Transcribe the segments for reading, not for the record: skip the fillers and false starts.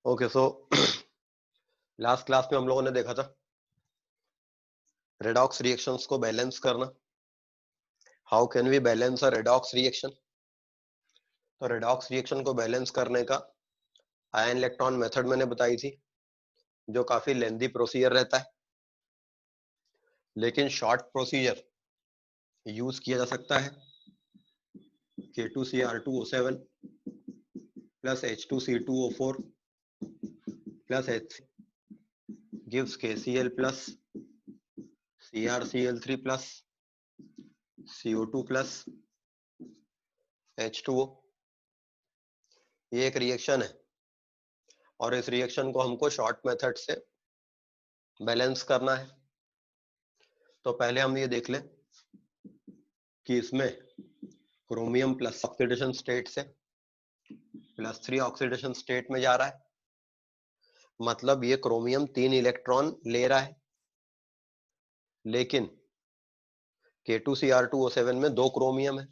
Okay so last class में हम लोगों ने देखा था रेडॉक्स रिएक्शंस को बैलेंस करना। How can we balance a redox reaction. तो रेडॉक्स रिएक्शन को बैलेंस करने का आयन इलेक्ट्रॉन मेथड मैंने बताई थी, जो काफी लेंदी प्रोसीजर रहता है, लेकिन शॉर्ट प्रोसीजर यूज किया जा सकता है। K2Cr2O7 plus H2C2O4 plus H gives KCl plus CrCl3 plus CO2 plus H2O। ये एक रिएक्शन है और इस रिएक्शन को हमको शॉर्ट मेथड से बैलेंस करना है। तो पहले हम ये देख लें कि इसमें क्रोमियम प्लस ऑक्सीडेशन स्टेट से +3 ऑक्सीडेशन स्टेट में जा रहा है, मतलब ये क्रोमियम 3 इलेक्ट्रॉन ले रहा है, लेकिन K2Cr2O7 में 2 क्रोमियम है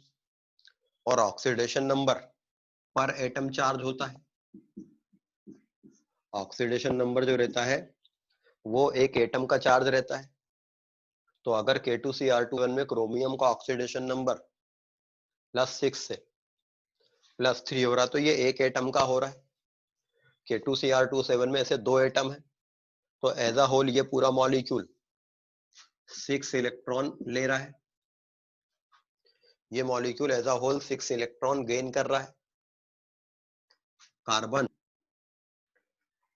और ऑक्सीडेशन नंबर पर एटम चार्ज होता है। ऑक्सीडेशन नंबर जो रहता है वो एक एटम का चार्ज रहता है। तो अगर K2Cr2O7 में क्रोमियम का ऑक्सीडेशन नंबर +6 से +3 हो रहा, तो ये एक एटम का हो रहा है। K2Cr2O7 में ऐसे 2 एटम है, तो एज अ होल ये पूरा मॉलिक्यूल 6 इलेक्ट्रॉन ले रहा है। ये molecule as a whole 6 electron gain कर रहा है। कार्बन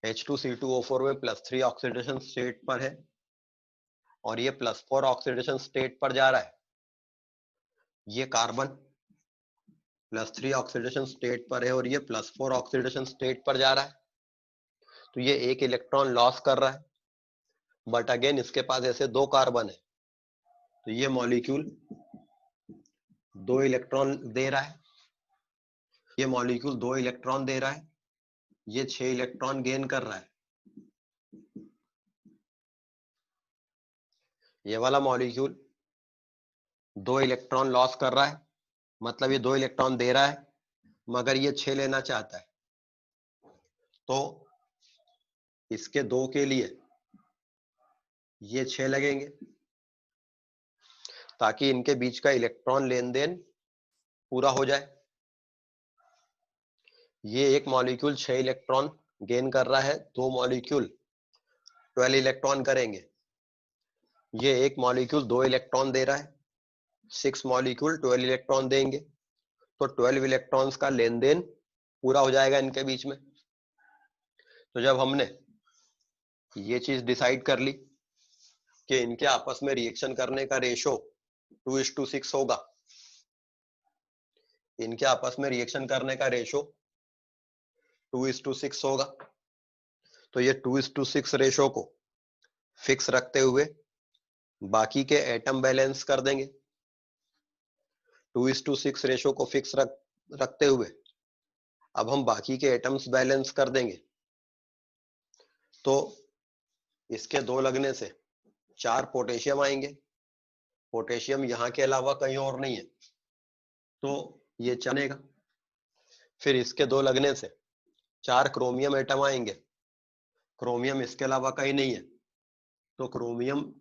H2C2O4 में +3 ऑक्सीडेशन स्टेट पर है और ये +4 ऑक्सीडेशन स्टेट पर जा रहा है। ये कार्बन +3 ऑक्सीडेशन स्टेट पर है और ये +4 ऑक्सीडेशन स्टेट पर जा रहा है, तो ये एक इलेक्ट्रॉन लॉस कर रहा है। बट अगेन इसके पास ऐसे 2 कार्बन है, तो ये मॉलिक्यूल 2 इलेक्ट्रॉन दे रहा है। ये मॉलिक्यूल 2 इलेक्ट्रॉन दे रहा है, ये 6 इलेक्ट्रॉन गेन कर रहा है। ये वाला मॉलिक्यूल 2 इलेक्ट्रॉन लॉस कर रहा है, मतलब ये 2 इलेक्ट्रॉन दे रहा है मगर ये 6 लेना चाहता है। तो इसके 2 के लिए ये 6 लगेंगे ताकि इनके बीच का इलेक्ट्रॉन लेन देन पूरा हो जाए। ये एक मॉलिक्यूल 6 इलेक्ट्रॉन गेन कर रहा है, 2 मॉलिक्यूल 12 इलेक्ट्रॉन करेंगे। ये एक मॉलिक्यूल 2 इलेक्ट्रॉन दे रहा है, 6 मॉलिक्यूल 12 इलेक्ट्रॉन देंगे, तो 12 इलेक्ट्रॉन्स का लेन देन पूरा हो जाएगा इनके बीच में। तो जब हमने ये चीज डिसाइड कर ली कि इनके आपस में रिएक्शन करने का रेशो 2:6 होगा, इनके आपस में रिएक्शन करने का रेशो 2:6 होगा, तो ये 2:6 रेशो को फिक्स रखते हुए बाकी के एटम बैलेंस कर देंगे। 2:6 रेशो को फिक्स रखते हुए अब हम बाकी के एटम्स बैलेंस कर देंगे। तो इसके 2 लगने से 4 पोटेशियम आएंगे। पोटेशियम यहाँ के अलावा कहीं और नहीं है, तो ये चलेगा। फिर इसके 2 लगने से 4 क्रोमियम एटम आएंगे। क्रोमियम इसके अलावा कहीं नहीं है, तो क्रोमियम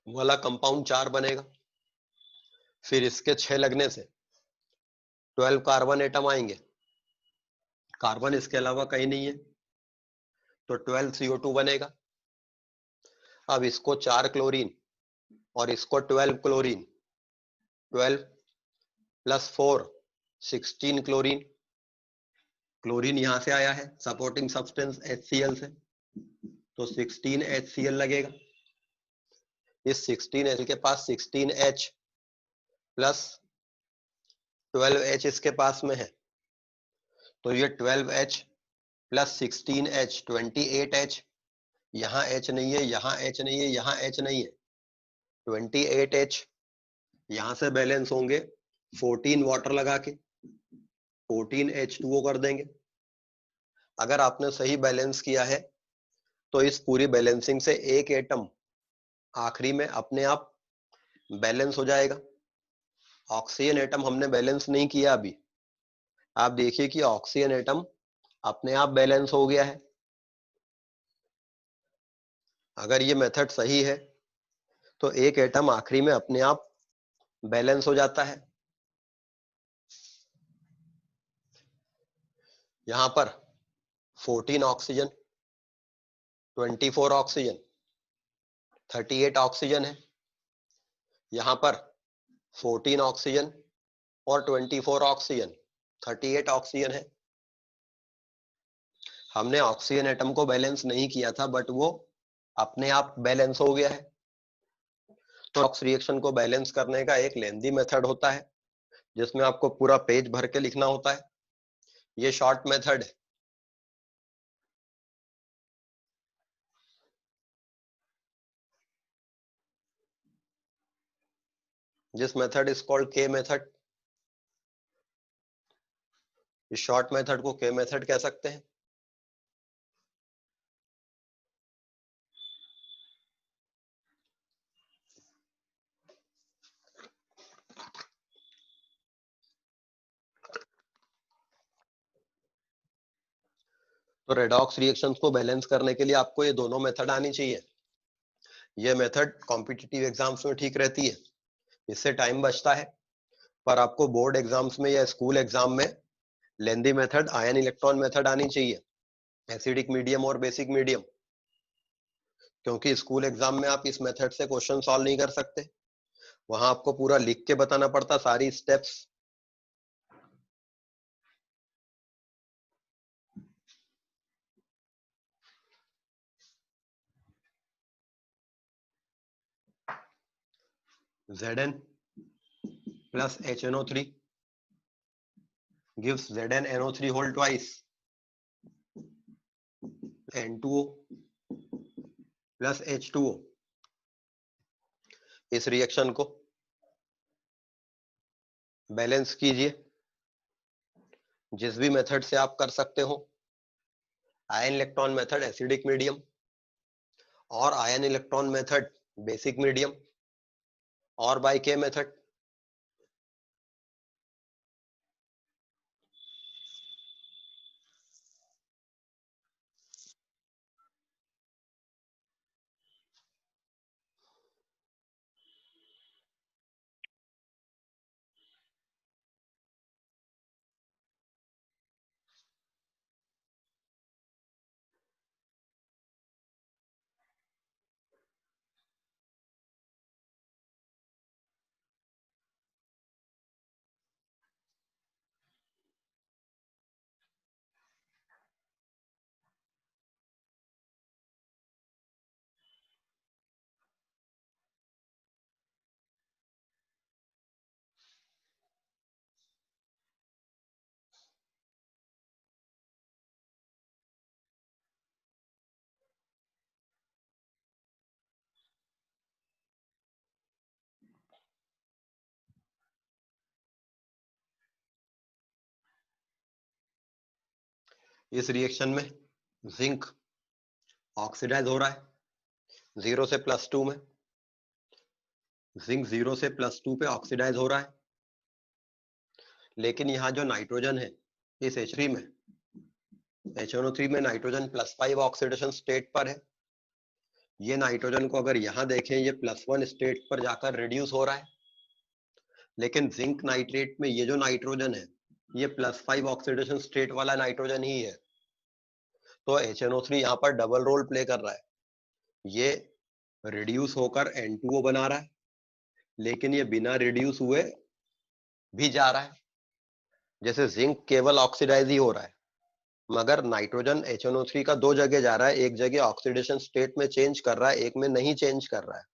वाला कंपाउंड 4 बनेगा। फिर इसके 6 लगने से 12 कार्बन एटम आएंगे। कार्बन इसके अलावा कहीं नहीं है, तो 12 CO2 बनेगा। अब इसको 4 क्लोरीन और इसको 12 क्लोरीन, 12 + 4 16 क्लोरीन। क्लोरीन यहां से आया है सपोर्टिंग सब्सटेंस HCl से, तो 16 HCl लगेगा। इस 16H के पास 16H प्लस 12H इसके पास में है, तो ये 12H प्लस 16H 28H। यहाँ H नहीं है, यहाँ H नहीं है, यहाँ H नहीं है, 28H। यहां से बैलेंस होंगे 14 वाटर लगा के 14 H2O कर देंगे। अगर आपने सही बैलेंस किया है तो इस पूरी बैलेंसिंग से एक एटम आखिरी में अपने आप बैलेंस हो जाएगा। ऑक्सीजन एटम हमने बैलेंस नहीं किया अभी। आप देखिए कि ऑक्सीजन एटम अपने आप बैलेंस हो गया है। अगर ये मेथड सही है तो एक एटम आखिरी में अपने आप बैलेंस हो जाता है। यहां पर 14 ऑक्सीजन, 24 ऑक्सीजन, 38 ऑक्सीजन है। यहां पर 14 ऑक्सीजन और 24 ऑक्सीजन, 38 ऑक्सीजन है। हमने ऑक्सीजन एटम को बैलेंस नहीं किया था, बट वो अपने आप बैलेंस हो गया है। तो ऑक्स रिएक्शन को बैलेंस करने का एक लेंथी मेथड होता है जिसमें आपको पूरा पेज भर के लिखना होता है। ये शॉर्ट मेथड है। दिस मेथड इज कॉल्ड के मेथड। इस शॉर्ट मेथड को के मेथड कह सकते हैं। तो रेडॉक्स रिएक्शंस को बैलेंस करने के लिए आपको ये दोनों मेथड आनी चाहिए। ये मेथड कॉम्पिटिटिव एग्जाम्स में ठीक रहती है, इससे टाइम बचता है। पर आपको बोर्ड एग्जाम्स में या स्कूल एग्जाम में लेंदी मेथड, आयन इलेक्ट्रॉन मेथड आनी चाहिए, एसिडिक मीडियम और बेसिक मीडियम। क्योंकि स्कूल एग्जाम में आप इस मेथड से क्वेश्चन सॉल्व नहीं कर सकते, वहां आपको पूरा लिख के बताना पड़ता सारी steps. Zn plus HNO3 gives ZnNO3 whole twice, N2O plus H2O। इस रिएक्शन को बैलेंस कीजिए जिस भी मेथड से आप कर सकते हो। Ion electron method acidic medium और ion electron method basic medium और बाय के मेथड। इस रिएक्शन में जिंक ऑक्सीडाइज हो रहा है 0 से +2 में। जिंक 0 से +2 पे ऑक्सीडाइज हो रहा है, लेकिन यहाँ जो नाइट्रोजन है इस H3 में, HNO3 में नाइट्रोजन +5 ऑक्सीडेशन स्टेट पर है। ये नाइट्रोजन को अगर यहाँ देखें, ये +1 स्टेट पर जाकर रिड्यूस हो रहा है, लेकिन जिंक नाइट्रेट में ये जो नाइट्रोजन है ये +5 ऑक्सीडेशन स्टेट वाला नाइट्रोजन ही है। तो HNO3 यहाँ पर डबल रोल प्ले कर रहा है। ये रिड्यूस होकर N2O बना रहा है, लेकिन ये बिना रिड्यूस हुए भी जा रहा है। जैसे जिंक केवल ऑक्सीडाइज ही हो रहा है, मगर नाइट्रोजन HNO3 का दो जगह जा रहा है, एक जगह ऑक्सीडेशन स्टेट में चेंज कर रहा है, एक में नहीं चेंज कर रहा है।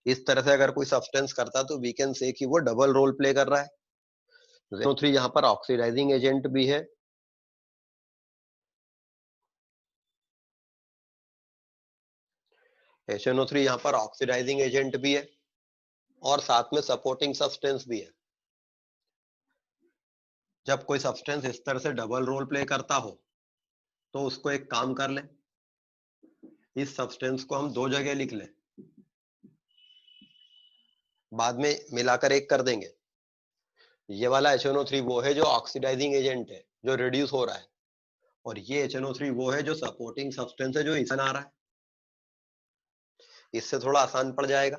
इस तरह से अगर कोई सब्सटेंस करता तो वी कैन से कि वो डबल रोल प्ले कर रहा है। HNO3 यहाँ पर ऑक्सीडाइजिंग एजेंट भी है, HNO3 यहाँ पर ऑक्सीडाइजिंग एजेंट भी है और साथ में सपोर्टिंग सब्सटेंस भी है। जब कोई सब्सटेंस इस तरह से डबल रोल प्ले करता हो तो उसको एक काम कर लें, इस सब्सटेंस को हम दो जगह लिख लें, बाद में मिलाकर एक कर देंगे। ये वाला HNO3 वो है जो ऑक्सीडाइजिंग एजेंट है, जो रिड्यूस हो रहा है, और ये HNO3 वो है जो सपोर्टिंग सब्सटेंस है जो ईथन आ रहा है, इससे थोड़ा आसान पड़ जाएगा।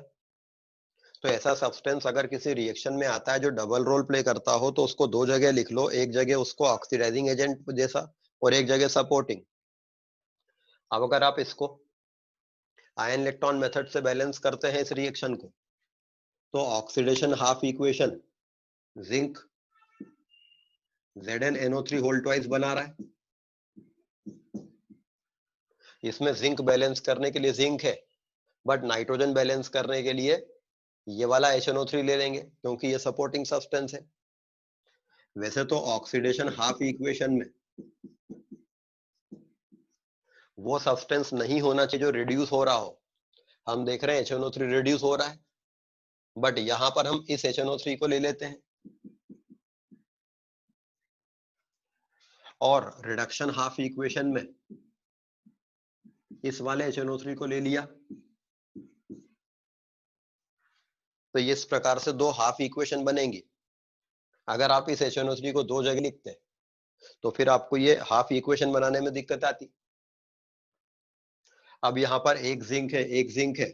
तो ऐसा सब्सटेंस अगर किसी रिएक्शन में आता है जो डबल रोल प्ले करता हो तो उसको दो जगह लिख लो, एक जगह उसको ऑक्सीडाइजिंग एजेंट जैसा और एक जगह सपोर्टिंग। अब अगर आप इसको आयन इलेक्ट्रॉन मेथड से बैलेंस करते हैं इस रिएक्शन को, तो oxidation half equation zinc ZnNO3 whole twice बना रहा है। इसमें जिंक बैलेंस करने के लिए जिंक है, बट नाइट्रोजन बैलेंस करने के लिए ये वाला HNO3 ले लेंगे क्योंकि ये सपोर्टिंग सब्सटेंस है। वैसे तो ऑक्सीडेशन हाफ इक्वेशन में वो सब्सटेंस नहीं होना चाहिए जो रिड्यूस हो रहा हो। हम देख रहे हैं HNO3 रिड्यूस हो रहा है, बट यहां पर हम इस HNO3 को ले लेते हैं और रिडक्शन हाफ इक्वेशन में इस वाले HNO3 को ले लिया। तो इस प्रकार से दो हाफ इक्वेशन बनेंगी। अगर आप इस HNO3 को दो जगह लिखते तो फिर आपको ये हाफ इक्वेशन बनाने में दिक्कत आती। अब यहाँ पर एक जिंक है, एक जिंक है,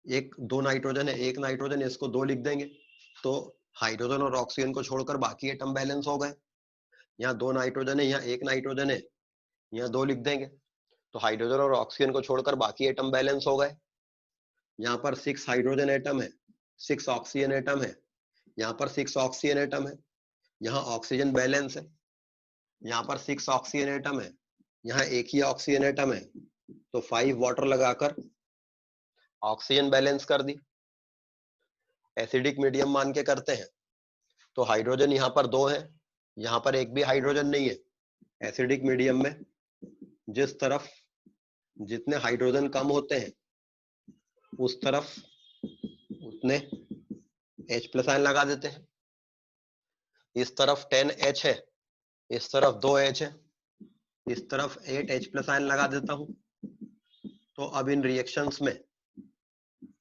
एक दो नाइट्रोजन है, एक नाइट्रोजन है, इसको दो लिख देंगे तो हाइड्रोजन और ऑक्सीजन को छोड़कर बाकी एटम बैलेंस हो गए। यहाँ दो नाइट्रोजन है, यहाँ एक नाइट्रोजन है, यहाँ दो लिख देंगे तो हाइड्रोजन और ऑक्सीजन को छोड़कर बाकी एटम बैलेंस हो गए। यहाँ पर 6 हाइड्रोजन एटम है, 6 ऑक्सीजन एटम है, यहाँ पर 6 ऑक्सीजन एटम है, यहाँ ऑक्सीजन बैलेंस है, यहाँ पर 6 ऑक्सीजन एटम है, यहाँ एक ही ऑक्सीजन एटम है, तो 5 वाटर लगाकर ऑक्सीजन बैलेंस कर दी। एसिडिक मीडियम मान के करते हैं तो हाइड्रोजन यहाँ पर दो है, यहाँ पर एक भी हाइड्रोजन नहीं है। एसिडिक मीडियम में जिस तरफ जितने हाइड्रोजन कम होते हैं उस तरफ उतने H+ आयन लगा देते हैं। इस तरफ 10H है, इस तरफ 2H है, इस तरफ 8H+ आयन लगा देता हूं। तो अब इन रिएक्शंस में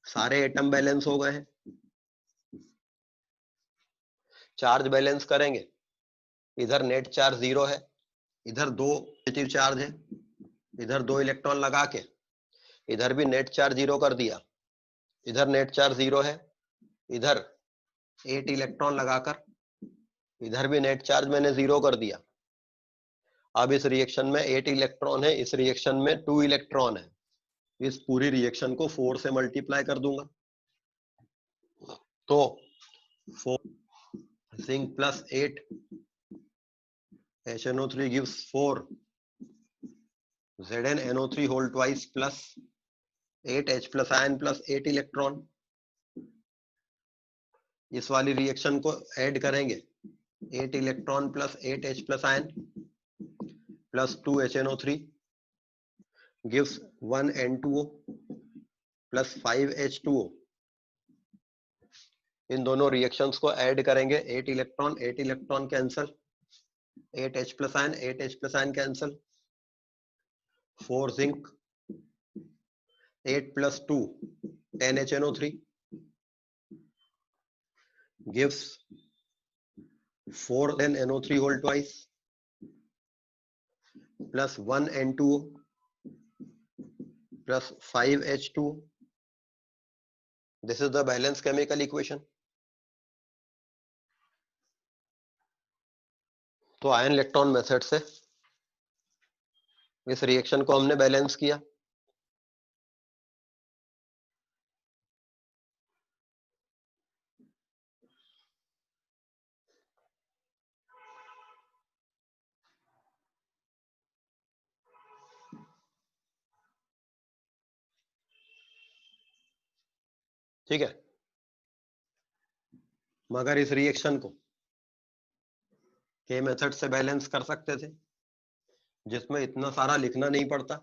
सारे एटम बैलेंस हो गए हैं। चार्ज बैलेंस करेंगे, इधर नेट चार्ज 0 है, इधर दो पॉजिटिव चार्ज है, इधर दो इलेक्ट्रॉन लगा के इधर भी नेट चार्ज 0 कर दिया, इधर नेट चार्ज 0 है, इधर 8 इलेक्ट्रॉन लगाकर इधर भी नेट चार्ज मैंने 0 कर दिया। अब इस रिएक्शन में 8 इलेक्ट्रॉन है, इस रिएक्शन में 2 इलेक्ट्रॉन है। इस पूरी रिएक्शन को 4 से मल्टीप्लाई कर दूंगा तो 4 zinc plus 8 HNO3 gives 4 ZnNO3 whole twice plus 8H+ ion plus 8 electron. इस वाली रिएक्शन को ऐड करेंगे, 8 electron plus 8H+ ion plus 2 HNO3 gives 1 N2O plus 5 H2O। इन दोनों रिएक्शंस को ऐड करेंगे, 8 electron cancel, 8H+ ion 8H+ ion cancel, 4 zinc 8 plus 2 10 HNO3 gives 4 then NO3 whole twice plus 1 N2O plus 5 H2O. This is the balanced chemical equation. तो ion electron method से इस reaction को हमने balance किया। ठीक है, मगर इस रिएक्शन को के मेथड से बैलेंस कर सकते थे जिसमें इतना सारा लिखना नहीं पड़ता।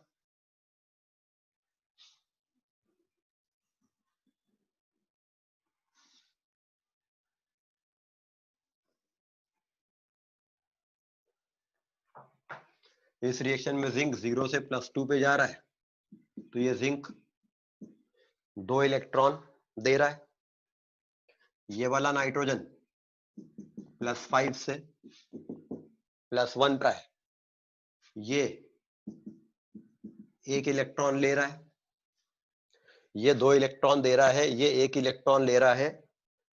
इस रिएक्शन में जिंक 0 से +2 पे जा रहा है तो ये जिंक 2 इलेक्ट्रॉन दे रहा है। ये वाला नाइट्रोजन +5 से +1 पर है ये एक इलेक्ट्रॉन ले रहा है, ये 2 इलेक्ट्रॉन दे रहा है, ये 1 इलेक्ट्रॉन ले रहा है,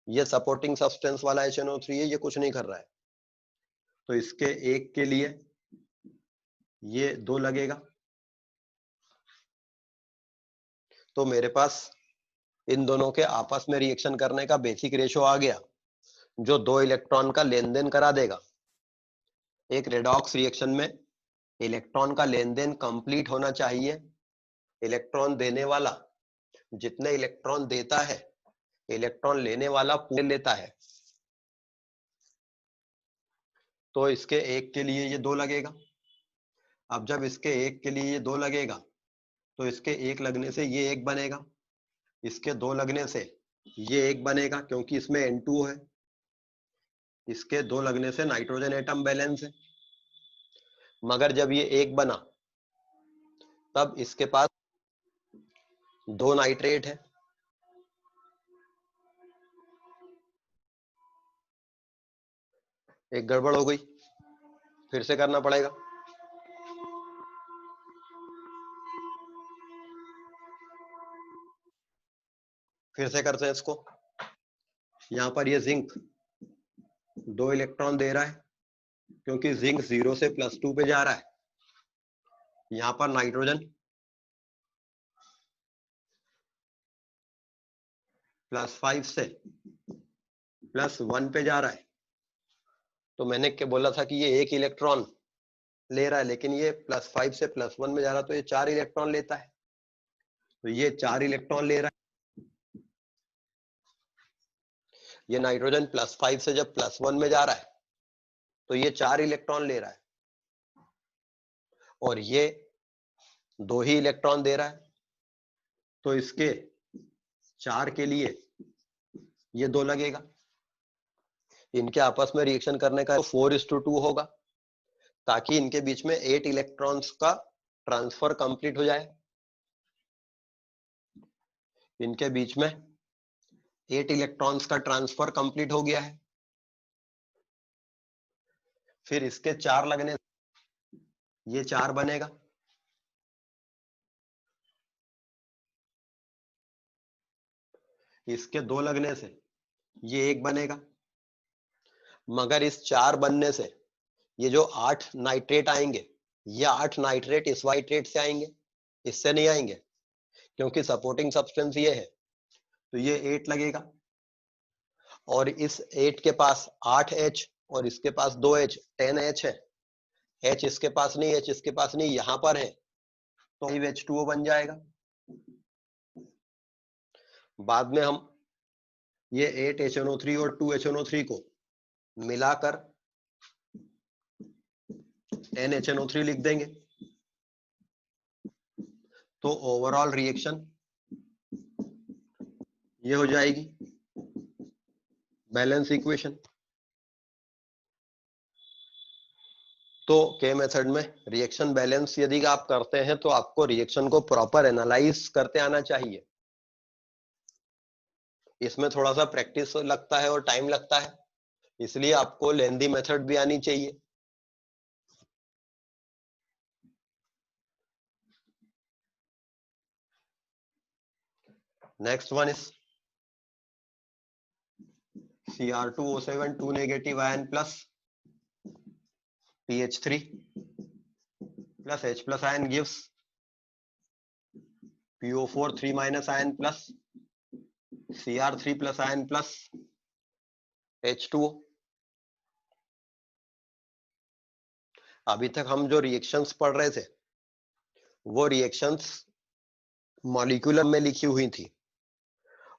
ये सपोर्टिंग सब्सटेंस वाला HNO3 है, ये कुछ नहीं कर रहा है, तो इसके एक के लिए ये 2 लगेगा। तो मेरे पास इन दोनों के आपस में रिएक्शन करने का बेसिक रेशो आ गया, जो 2 इलेक्ट्रॉन का लेन देन करा देगा। एक रेडॉक्स रिएक्शन में इलेक्ट्रॉन का लेन देन कंप्लीट होना चाहिए। इलेक्ट्रॉन देने वाला जितने इलेक्ट्रॉन देता है, इलेक्ट्रॉन लेने वाला पूरे लेता है। तो इसके एक के लिए ये 2 लगेगा। अब जब इसके एक के लिए ये 2 लगेगा, तो इसके एक लगने से ये 1 बनेगा, इसके 2 लगने से ये 1 बनेगा क्योंकि इसमें N2 है, इसके 2 लगने से नाइट्रोजन एटम बैलेंस है। मगर जब ये 1 बना, तब इसके पास 2 नाइट्रेट है, एक गड़बड़ हो गई, फिर से करना पड़ेगा। फिर से करते हैं इसको। यहां पर ये जिंक 2 इलेक्ट्रॉन दे रहा है क्योंकि जिंक 0 से +2 पे जा रहा है। यहां पर नाइट्रोजन +5 से +1 पे जा रहा है। तो मैंने क्या बोला था कि ये 1 इलेक्ट्रॉन ले रहा है, लेकिन ये +5 से +1 में जा रहा है, तो ये 4 इलेक्ट्रॉन लेता है। तो ये 4 इलेक्ट्रॉन ले रहा है। ये नाइट्रोजन +5 से जब +1 में जा रहा है, तो ये 4 इलेक्ट्रॉन ले रहा है, और ये 2 ही इलेक्ट्रॉन दे रहा है। तो इसके 4 के लिए ये 2 लगेगा। इनके आपस में रिएक्शन करने का 4:2 होगा, ताकि इनके बीच में 8 इलेक्ट्रॉन्स का ट्रांसफर कंप्लीट हो जाए। इनके बीच में 8 इलेक्ट्रॉन्स का ट्रांसफर कंप्लीट हो गया है। फिर इसके 4 लगने ये 4 बनेगा, इसके 2 लगने से ये 1 बनेगा। मगर इस 4 बनने से ये जो 8 नाइट्रेट आएंगे, ये 8 नाइट्रेट इस नाइट्रेट से आएंगे, इससे नहीं आएंगे, क्योंकि सपोर्टिंग सब्सटेंस ये है। तो ये 8 लगेगा, और इस 8 के पास 8H और इसके पास 2H, 10H है। H इसके पास नहीं, H इसके पास नहीं, यहां पर है, तो H2O बन जाएगा। बाद में हम ये 8HNO3 और 2HNO3 को मिलाकर NHNO3 लिख देंगे। तो ओवरऑल रिएक्शन ये हो जाएगी बैलेंस इक्वेशन। तो के मेथड में रिएक्शन बैलेंस यदि आप करते हैं, तो आपको रिएक्शन को प्रॉपर एनालाइज करते आना चाहिए। इसमें थोड़ा सा प्रैक्टिस लगता है और टाइम लगता है, इसलिए आपको लेंदी मेथड भी आनी चाहिए। Next one is Cr2O7 2 negative ion plus PH3 plus H plus ion gives PO4 3 minus ion plus Cr3 plus ion plus H2O। अभी तक हम जो रिएक्शंस पढ़ रहे थे, वो रिएक्शंस मॉलिक्यूलर में लिखी हुई थी,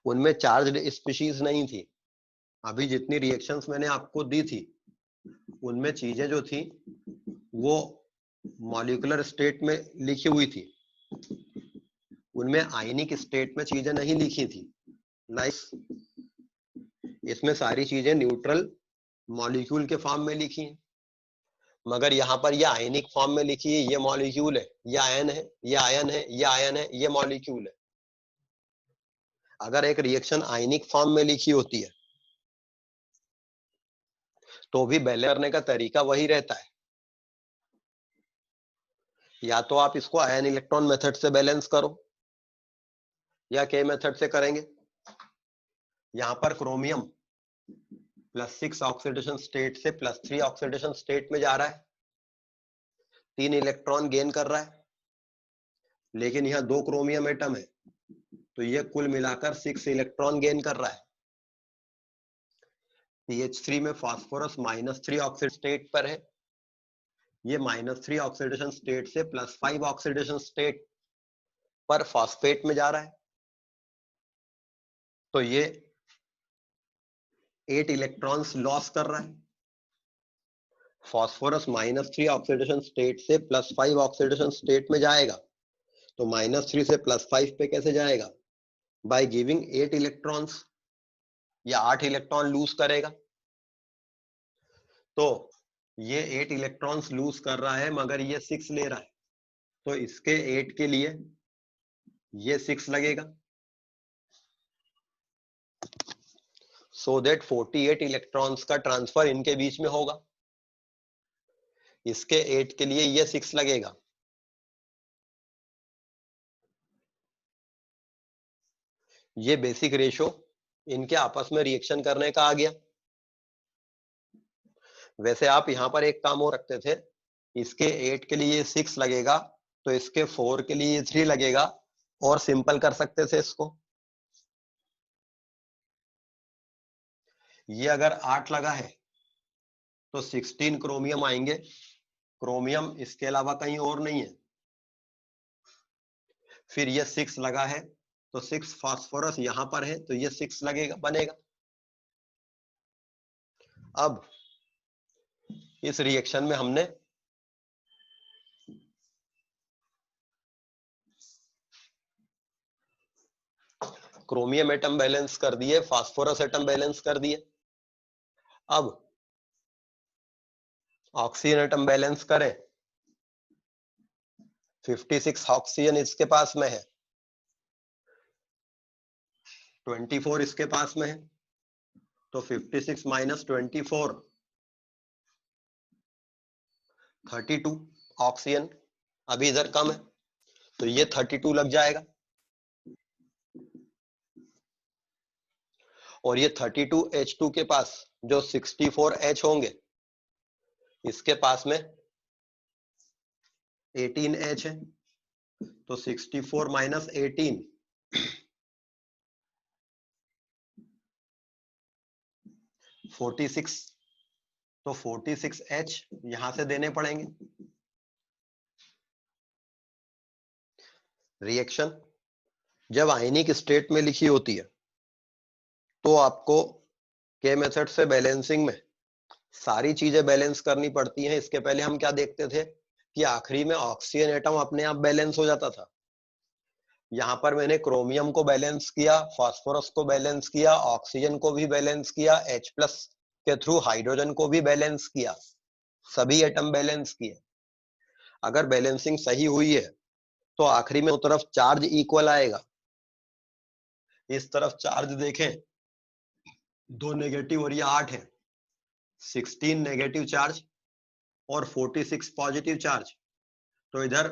उनमें चार्ज्ड स्पीशीज नहीं थी। अभी जितनी रिएक्शंस मैंने आपको दी थी, उनमें चीजें जो थी वो मॉलिक्यूलर स्टेट में लिखी हुई थी, उनमें आयनिक स्टेट में चीजें नहीं लिखी थी। नाइस। इसमें सारी चीजें न्यूट्रल मॉलिक्यूल के फॉर्म में लिखी हैं, मगर यहाँ पर ये आयनिक फॉर्म में लिखी है। ये मॉलिक्यूल है, ये आयन है, ये आयन है, ये आयन है, ये मॉलिक्यूल है। अगर एक रिएक्शन आयनिक फॉर्म में लिखी होती है, तो भी बैलेंस करने का तरीका वही रहता है। या तो आप इसको आयन इलेक्ट्रॉन मेथड से बैलेंस करो या के मेथड से करेंगे। यहां पर क्रोमियम +6 ऑक्सीडेशन स्टेट से +3 ऑक्सीडेशन स्टेट में जा रहा है, 3 इलेक्ट्रॉन गेन कर रहा है, लेकिन यहाँ 2 क्रोमियम एटम है, तो ये कुल मिलाकर 6 इलेक्ट्रॉन गेन कर रहा है। CH3 में फास्फोरस -3 ऑक्सीडेशन स्टेट पर है, ये -3 ऑक्सीडेशन स्टेट से +5 ऑक्सीडेशन स्टेट पर फॉस्फेट में जा रहा है, तो ये 8 इलेक्ट्रॉन्स लॉस कर रहा है। फास्फोरस -3 ऑक्सीडेशन स्टेट से +5 ऑक्सीडेशन स्टेट में जाएगा, तो -3 से +5 पे कैसे जाएगा? बाय गिविंग 8 इलेक्ट्रॉन्स, या 8 इलेक्ट्रॉन लूज करेगा। तो ये 8 इलेक्ट्रॉन्स लूज कर रहा है, मगर ये 6 ले रहा है, तो इसके 8 के लिए ये 6 लगेगा, सो दैट 48 इलेक्ट्रॉन्स का ट्रांसफर इनके बीच में होगा। इसके 8 के लिए ये 6 लगेगा। ये बेसिक रेशो इनके आपस में रिएक्शन करने का आ गया। वैसे आप यहां पर एक काम और रखते थे, इसके 8 के लिए 6 लगेगा, तो इसके 4 के लिए 3 लगेगा, और सिंपल कर सकते थे इसको। ये अगर 8 लगा है तो 16 क्रोमियम आएंगे, क्रोमियम इसके अलावा कहीं और नहीं है। फिर ये 6 लगा है, तो 6 फास्फोरस यहां पर है, तो ये 6 लगेगा, बनेगा। अब इस रिएक्शन में हमने क्रोमियम एटम बैलेंस कर दिए, फास्फोरस एटम बैलेंस कर दिए। अब ऑक्सीजन एटम बैलेंस करें, 56 ऑक्सीजन इसके पास में है, 24 इसके पास में है, तो 56 - 24 32 ऑक्सीजन अभी इधर कम है, तो ये 32 लग जाएगा। और ये 32H2 के पास जो 64H होंगे, इसके पास में 18H है, तो 64 - 18 46, तो 46H यहां से देने पड़ेंगे। रिएक्शन जब आयनिक स्टेट में लिखी होती है, तो आपको के मेथड से बैलेंसिंग में सारी चीजें बैलेंस करनी पड़ती हैं। इसके पहले हम क्या देखते थे कि आखिरी में ऑक्सीजन एटम अपने आप बैलेंस हो जाता था। यहाँ पर मैंने क्रोमियम को बैलेंस किया, फास्फोरस को बैलेंस किया, ऑक्सीजन को भी बैलेंस किया, H+ के थ्रू हाइड्रोजन को भी बैलेंस किया, सभी एटम बैलेंस किए। अगर बैलेंसिंग सही हुई है तो आखिरी में उस तरफ चार्ज इक्वल आएगा। इस तरफ चार्ज देखें, 2 नेगेटिव और ये 8 है, 16 नेगेटिव चार्ज और 46 पॉजिटिव चार्ज, तो इधर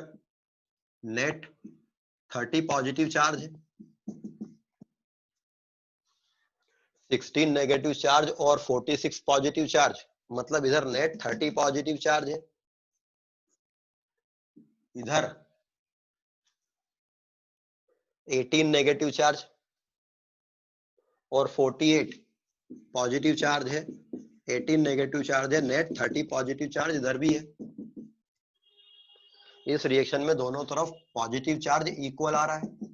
नेट 30 पॉजिटिव चार्ज है। 16 नेगेटिव चार्ज और 46 पॉजिटिव चार्ज, मतलब इधर नेट 30 पॉजिटिव चार्ज है। इधर 18 नेगेटिव चार्ज और 48 पॉजिटिव चार्ज है। 18 नेगेटिव चार्ज है, नेट 30 पॉजिटिव चार्ज इधर भी है। इस रिएक्शन में दोनों तरफ पॉजिटिव चार्ज इक्वल आ रहा है।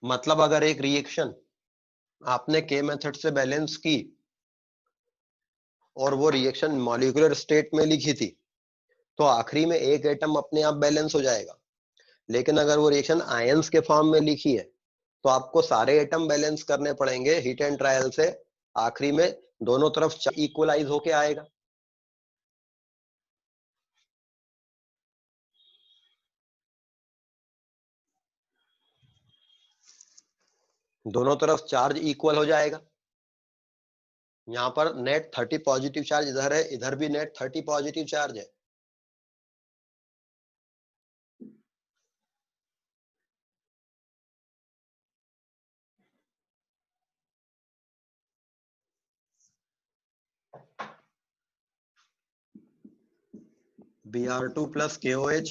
मतलब अगर एक रिएक्शन आपने के मेथड से बैलेंस की और वो रिएक्शन मॉलिक्यूलर स्टेट में लिखी थी, तो आखिरी में एक एटम अपने आप बैलेंस हो जाएगा। लेकिन अगर वो रिएक्शन आयंस के फॉर्म में लिखी है, तो आपको सारे एटम बैलेंस करने पड़ेंगे हीट एंड ट्रायल से, आखिरी में दोनों तरफ इक्वलाइज होके आएगा। दोनों तरफ चार्ज इक्वल हो जाएगा, यहाँ पर नेट 30 पॉजिटिव चार्ज इधर है, इधर भी नेट 30 पॉजिटिव चार्ज है। Br2 plus KOH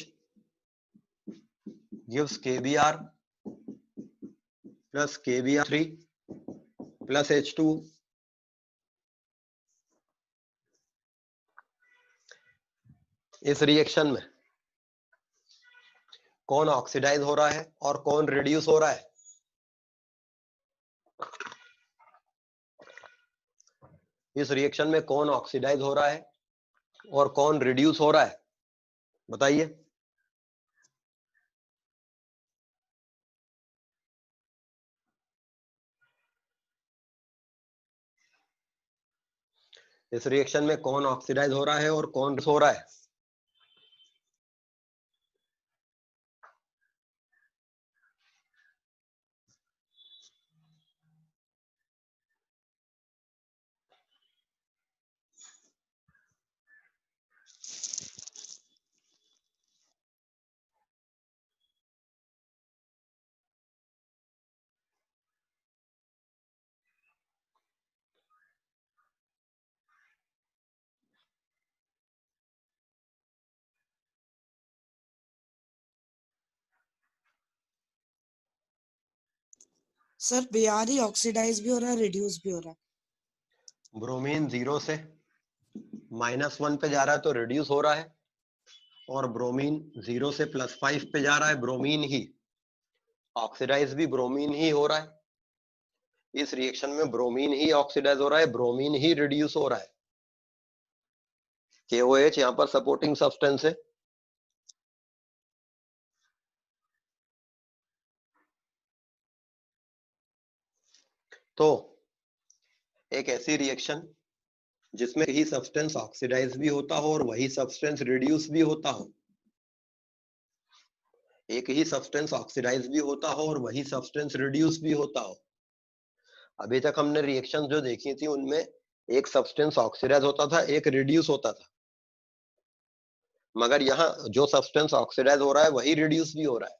gives KBr plus KBr3 plus H2। इस रिएक्शन में कौन ऑक्सीडाइज हो रहा है और कौन रिड्यूस हो रहा है? इस रिएक्शन में कौन ऑक्सीडाइज हो रहा है और कौन रिड्यूस हो रहा है, बताइए। इस रिएक्शन में कौन ऑक्सीडाइज हो रहा है और कौन हो रहा है? सर Br ही ऑक्सीडाइज भी हो रहा है, रिड्यूस भी हो रहा है। ब्रोमीन 0 से -1 पे जा रहा है तो रिड्यूस हो रहा है, और ब्रोमीन 0 से +5 पे जा रहा है, ब्रोमीन ही ऑक्सीडाइज भी ब्रोमीन ही हो रहा है। इस रिएक्शन में ब्रोमीन ही ऑक्सीडाइज हो रहा है, ब्रोमीन ही रिड्यूस हो रहा है। KOH यहाँ पर सपोर्टिंग सब्सटेंस है। तो एक ऐसी रिएक्शन जिसमें ही सब्सटेंस ऑक्सीडाइज भी होता हो और वही सब्सटेंस रिड्यूस भी होता हो, एक ही सब्सटेंस ऑक्सीडाइज भी होता हो और वही सब्सटेंस रिड्यूस भी होता हो। अभी तक हमने रिएक्शन जो देखी थी उनमें एक सब्सटेंस ऑक्सीडाइज होता था, एक रिड्यूस होता था, मगर यहाँ जो सब्सटेंस ऑक्सीडाइज हो रहा है वही रिड्यूस भी हो रहा है।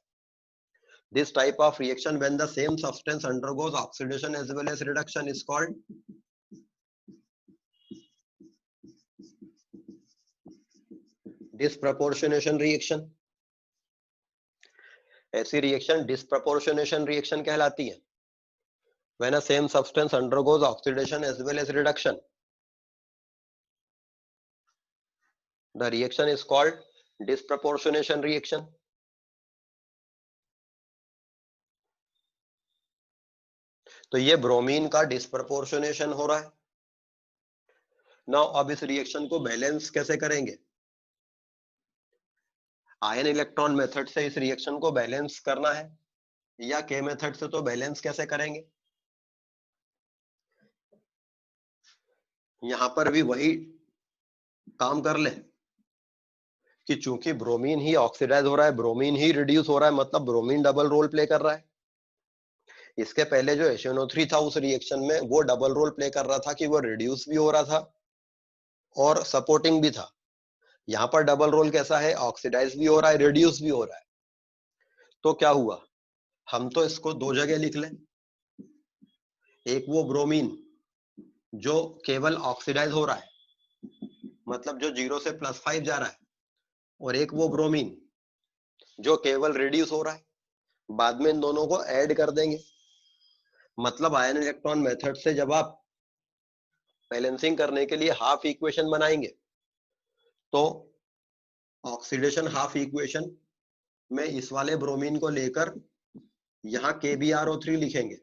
This type of reaction when the same substance undergoes oxidation as well as reduction is called disproportionation reaction। ऐसी रिएक्शन डिस्प्रपोर्शनेशन रिएक्शन कहलाती है। When a same substance undergoes oxidation as well as reduction, the reaction is called disproportionation reaction। तो ये bromine का disproportionation हो रहा है। Now अब इस रिएक्शन को बैलेंस कैसे करेंगे? आयन इलेक्ट्रॉन मेथड से इस रिएक्शन को बैलेंस करना है या के मेथड से? तो बैलेंस कैसे करेंगे? यहां पर भी वही काम कर ले कि चूंकि ब्रोमीन ही ऑक्सीडाइज हो रहा है, ब्रोमीन ही रिड्यूस हो रहा है, मतलब ब्रोमीन डबल रोल प्ले कर रहा है। इसके पहले जो HNO3 था उस रिएक्शन में वो डबल रोल प्ले कर रहा था कि वो रिड्यूस भी हो रहा था और सपोर्टिंग भी था। यहाँ पर डबल रोल कैसा है? ऑक्सीडाइज भी हो रहा है, रिड्यूस भी हो रहा है। तो क्या हुआ, हम तो इसको दो जगह लिख लें। एक वो ब्रोमीन जो केवल ऑक्सीडाइज हो रहा है, मतलब जो 0 से +5 जा रहा है, और एक वो ब्रोमीन जो केवल रिड्यूस हो रहा है। बाद में इन दोनों को ऐड कर देंगे। मतलब आयन इलेक्ट्रॉन मेथड से जब आप बैलेंसिंग करने के लिए हाफ इक्वेशन बनाएंगे तो ऑक्सीडेशन हाफ इक्वेशन में इस वाले ब्रोमीन को लेकर यहाँ KBrO3 लिखेंगे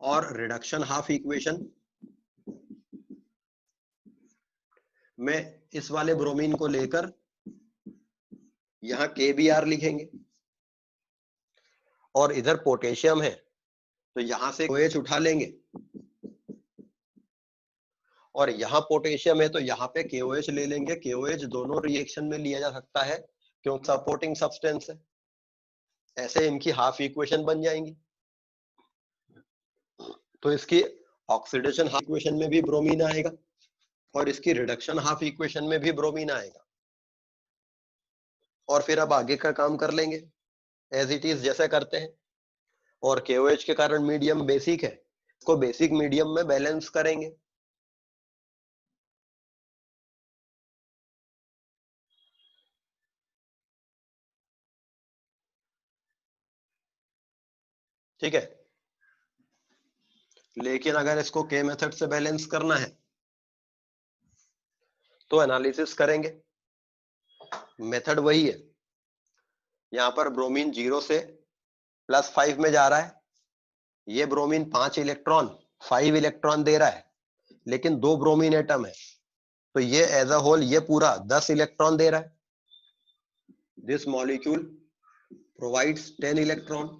और रिडक्शन हाफ इक्वेशन में इस वाले ब्रोमीन को लेकर यहाँ KBr लिखेंगे। और इधर पोटेशियम है तो यहां से OH उठा लेंगे, और यहाँ पोटेशियम है तो यहाँ पे KOH ले लेंगे। KOH दोनों रिएक्शन में लिया जा सकता है क्योंकि सपोर्टिंग सब्सटेंस है। ऐसे इनकी हाफ इक्वेशन बन जाएंगी। तो इसकी ऑक्सीडेशन हाफ इक्वेशन में भी ब्रोमीन आएगा और इसकी रिडक्शन हाफ इक्वेशन में भी ब्रोमीन आएगा। और फिर अब आगे का काम कर लेंगे एज इट इज जैसे करते हैं। और KOH के कारण मीडियम बेसिक है, इसको बेसिक मीडियम में बैलेंस करेंगे। ठीक है, लेकिन अगर इसको K मेथड से बैलेंस करना है तो एनालिसिस करेंगे। मेथड वही है, यहां पर ब्रोमीन 0 से +5 में जा रहा है, ये ब्रोमीन 5 इलेक्ट्रॉन दे रहा है, लेकिन 2 ब्रोमीन एटम है, तो ये एज अ होल ये पूरा 10 इलेक्ट्रॉन दे रहा है। दिस मॉलिक्यूल प्रोवाइड्स 10 इलेक्ट्रॉन,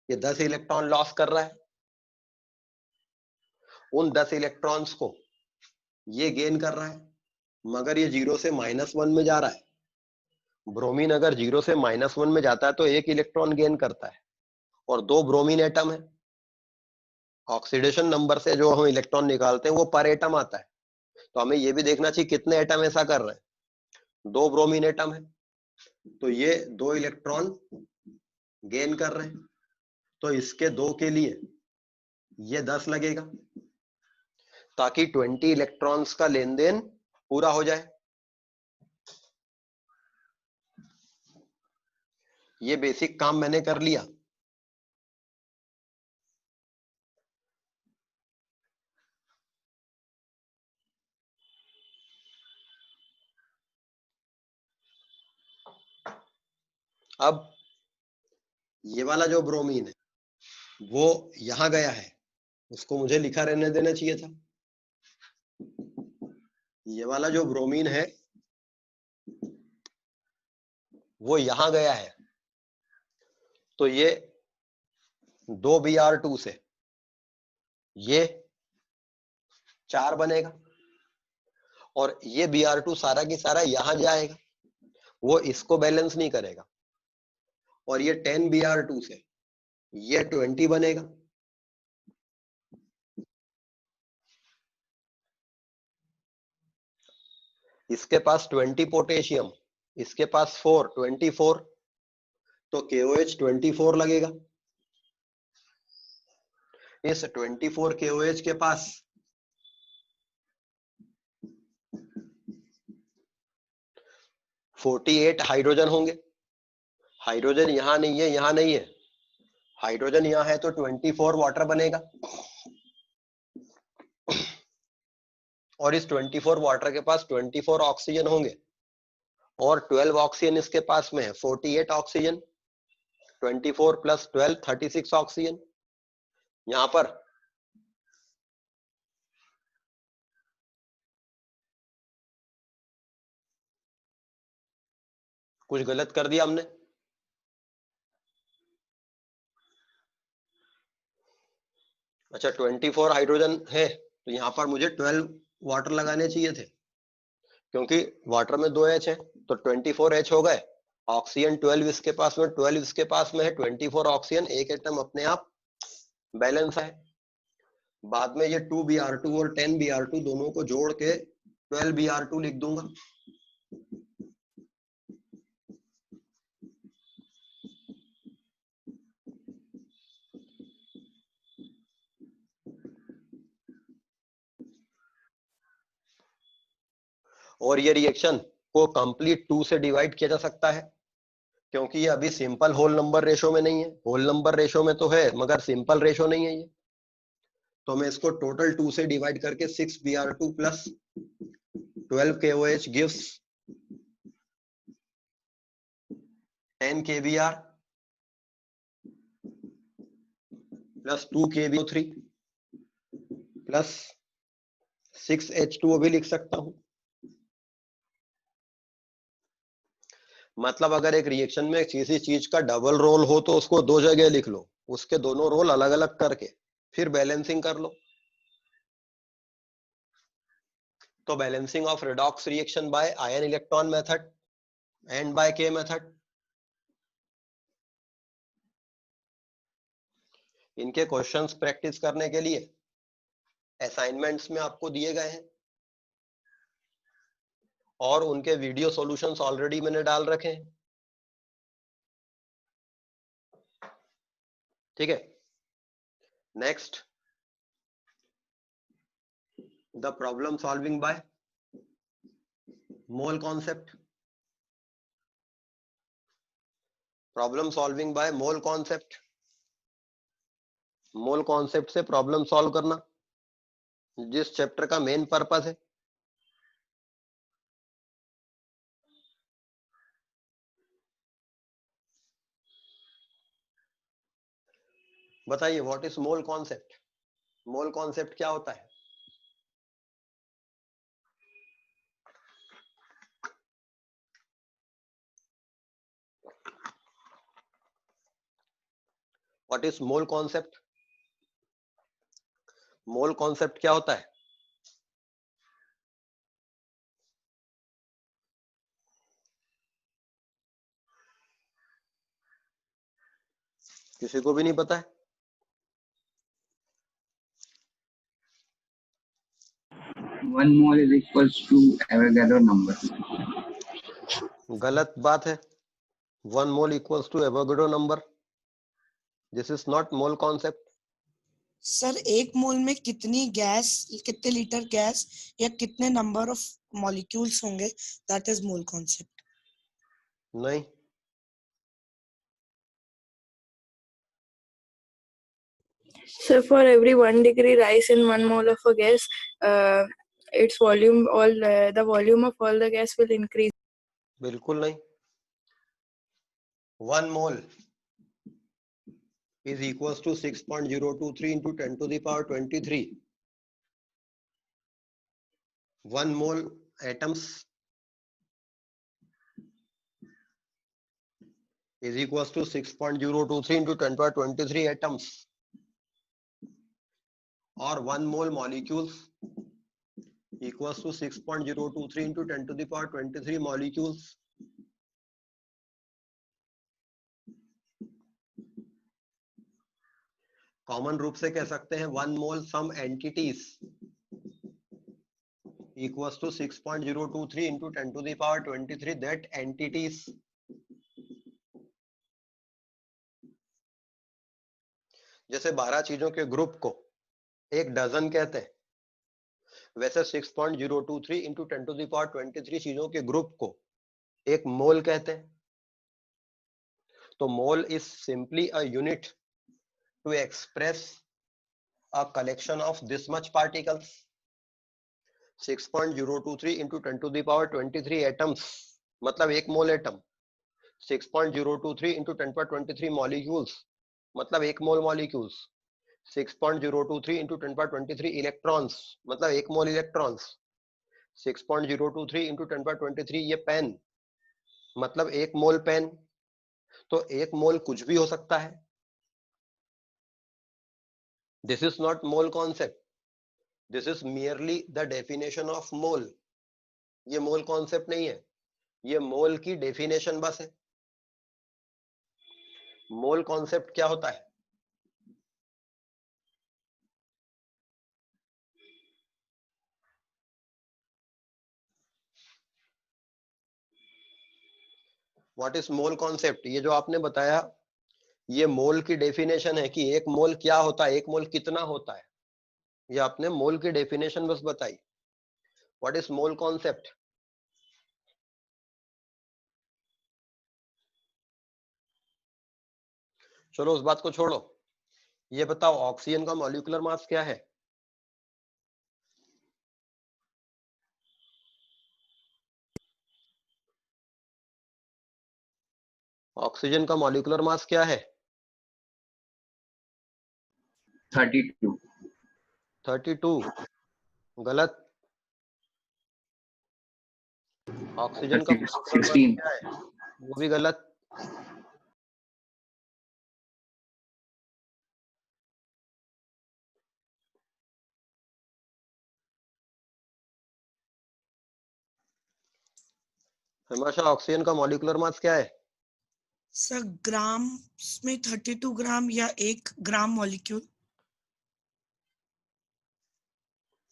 ये 10 इलेक्ट्रॉन लॉस कर रहा है। उन 10 इलेक्ट्रॉन्स को ये गेन कर रहा है, मगर ये 0 से -1 में जा रहा है। ब्रोमीन अगर 0 से -1 में जाता है तो 1 इलेक्ट्रॉन गेन करता है, और 2 ब्रोमीन एटम है। ऑक्सीडेशन नंबर से जो हम इलेक्ट्रॉन निकालते हैं वो पर एटम आता है, तो हमें ये भी देखना चाहिए कितने एटम ऐसा कर रहे हैं। 2 ब्रोमीन एटम है, तो ये 2 इलेक्ट्रॉन गेन कर रहे हैं, तो इसके 2 के लिए ये 10 लगेगा, ताकि 20 इलेक्ट्रॉन्स का लेन देन पूरा हो जाए। ये बेसिक काम मैंने कर लिया। अब ये वाला जो ब्रोमीन है वो यहां गया है, उसको मुझे लिखा रहने देना चाहिए था। ये वाला जो ब्रोमीन है वो यहां गया है, तो ये 2 Br2 से ये 4 बनेगा, और ये Br2 सारा की सारा यहां जाएगा, वो इसको बैलेंस नहीं करेगा। और ये 10 Br2 से ये 20 बनेगा, इसके पास 20 पोटेशियम, इसके पास 24, तो KOH 24 लगेगा। इस 24 KOH के पास 48 हाइड्रोजन होंगे। हाइड्रोजन यहां नहीं है, यहां नहीं है, हाइड्रोजन यहां है, तो 24 वाटर बनेगा। और इस 24 वाटर के पास 24 ऑक्सीजन होंगे, और 12 ऑक्सीजन इसके पास में है, 48 ऑक्सीजन, 24 + 12 36 ऑक्सीजन। यहां पर कुछ गलत कर दिया हमने। अच्छा, 24 हाइड्रोजन है, तो यहां पर मुझे 12 वाटर लगाने चाहिए थे, क्योंकि वाटर में 2 H है, तो 24 H हो गए। ऑक्सीजन 12 इसके पास में, 12 इसके पास में है, 24 ऑक्सीजन, एक एटम अपने आप बैलेंस है। बाद में ये 2 Br2 और 10 Br2 दोनों को जोड़ के 12 Br2 लिख दूंगा। और ये रिएक्शन को कंप्लीट 2 से डिवाइड किया जा सकता है, क्योंकि ये अभी सिंपल होल नंबर रेशो में नहीं है। होल नंबर रेशो में तो है, मगर सिंपल रेशो नहीं है ये, तो मैं इसको टोटल 2 से डिवाइड करके 6 Br2 + 12 KOH gives 10 KBr + 2 KBO3 + 6 H2O भी लिख सकता हूं। मतलब अगर एक रिएक्शन में किसी चीज का डबल रोल हो तो उसको 2 जगह लिख लो, उसके दोनों रोल अलग अलग करके फिर बैलेंसिंग कर लो। तो balancing of redox reaction by ion electron method and by K method. इनके क्वेश्चंस प्रैक्टिस करने के लिए असाइनमेंट्स में आपको दिए गए हैं और उनके वीडियो सॉल्यूशंस ऑलरेडी मैंने डाल रखे हैं। ठीक है, next the problem solving by mole concept. Problem solving by mole concept, mole concept से प्रॉब्लम सॉल्व करना, जिस चैप्टर का मेन पर्पस है। बताइए what is mole concept, mole concept क्या होता है? What is mole concept, mole concept क्या होता है? किसी को भी नहीं पता है? 1 mole is equals to Avogadro number. गलत बात है। 1 mole equals to Avogadro number, this is not mole concept. Sir 1 mole में कितनी गैस, कितने लीटर गैस या कितने नंबर ऑफ मॉलिक्यूल्स होंगे, दैट इज मोल कॉन्सेप्ट। नहीं, So for every 1 degree rise in 1 mole of a gas, its volume, the volume of all the gas will increase. बिल्कुल नहीं। 1 मोल is equals to 6.023 into 10 to the power 23. 1 mole atoms is equals to 6.023 into 10 to the power 23 atoms, or 1 mole molecules equals to 6.023 into 10 to the power 23 molecules. Common रूप से कह सकते हैं 1 मोल सम entities equals to 6.023 into 10 to the power 23 that entities जैसे 12 चीजों के group को एक डजन कहते हैं, वैसे 6.023 into 10 to the power 23 चीजों के ग्रुप को एक मोल कहते हैं। तो mole is simply a unit to express a collection of this much particles. 6.023 into 10 to the power 23 atoms मतलब एक mole atom. 6.023 into 10 power 23 molecules मतलब एक mole molecules. 6.023 into 10 power 23 electrons मतलब एक मोल इलेक्ट्रॉन्स। 6.023 into 10 power 23 ये pen मतलब एक मोल pen. तो एक मोल कुछ भी हो सकता है। This is not mole concept, this is merely the definition of mole. ये मोल कॉन्सेप्ट नहीं है, ये मोल की डेफिनेशन बस है। मोल कॉन्सेप्ट क्या होता है? What is mole concept? ये जो आपने बताया ये मोल की डेफिनेशन है कि एक मोल क्या होता है, एक मोल कितना होता है। ये आपने मोल की डेफिनेशन बस बताई। What is mole concept? चलो उस बात को छोड़ो, ये बताओ ऑक्सीजन का मॉलिक्यूलर मास क्या है? ऑक्सीजन का मॉलिक्यूलर मास क्या है? 32. 32 गलत। ऑक्सीजन का मॉलिक्यूलर मास 16. क्या है? वो भी गलत। हमेशा ऑक्सीजन का मॉलिक्यूलर मास क्या है? सर ग्राम में 32 ग्राम या 1 ग्राम मॉलिक्यूल?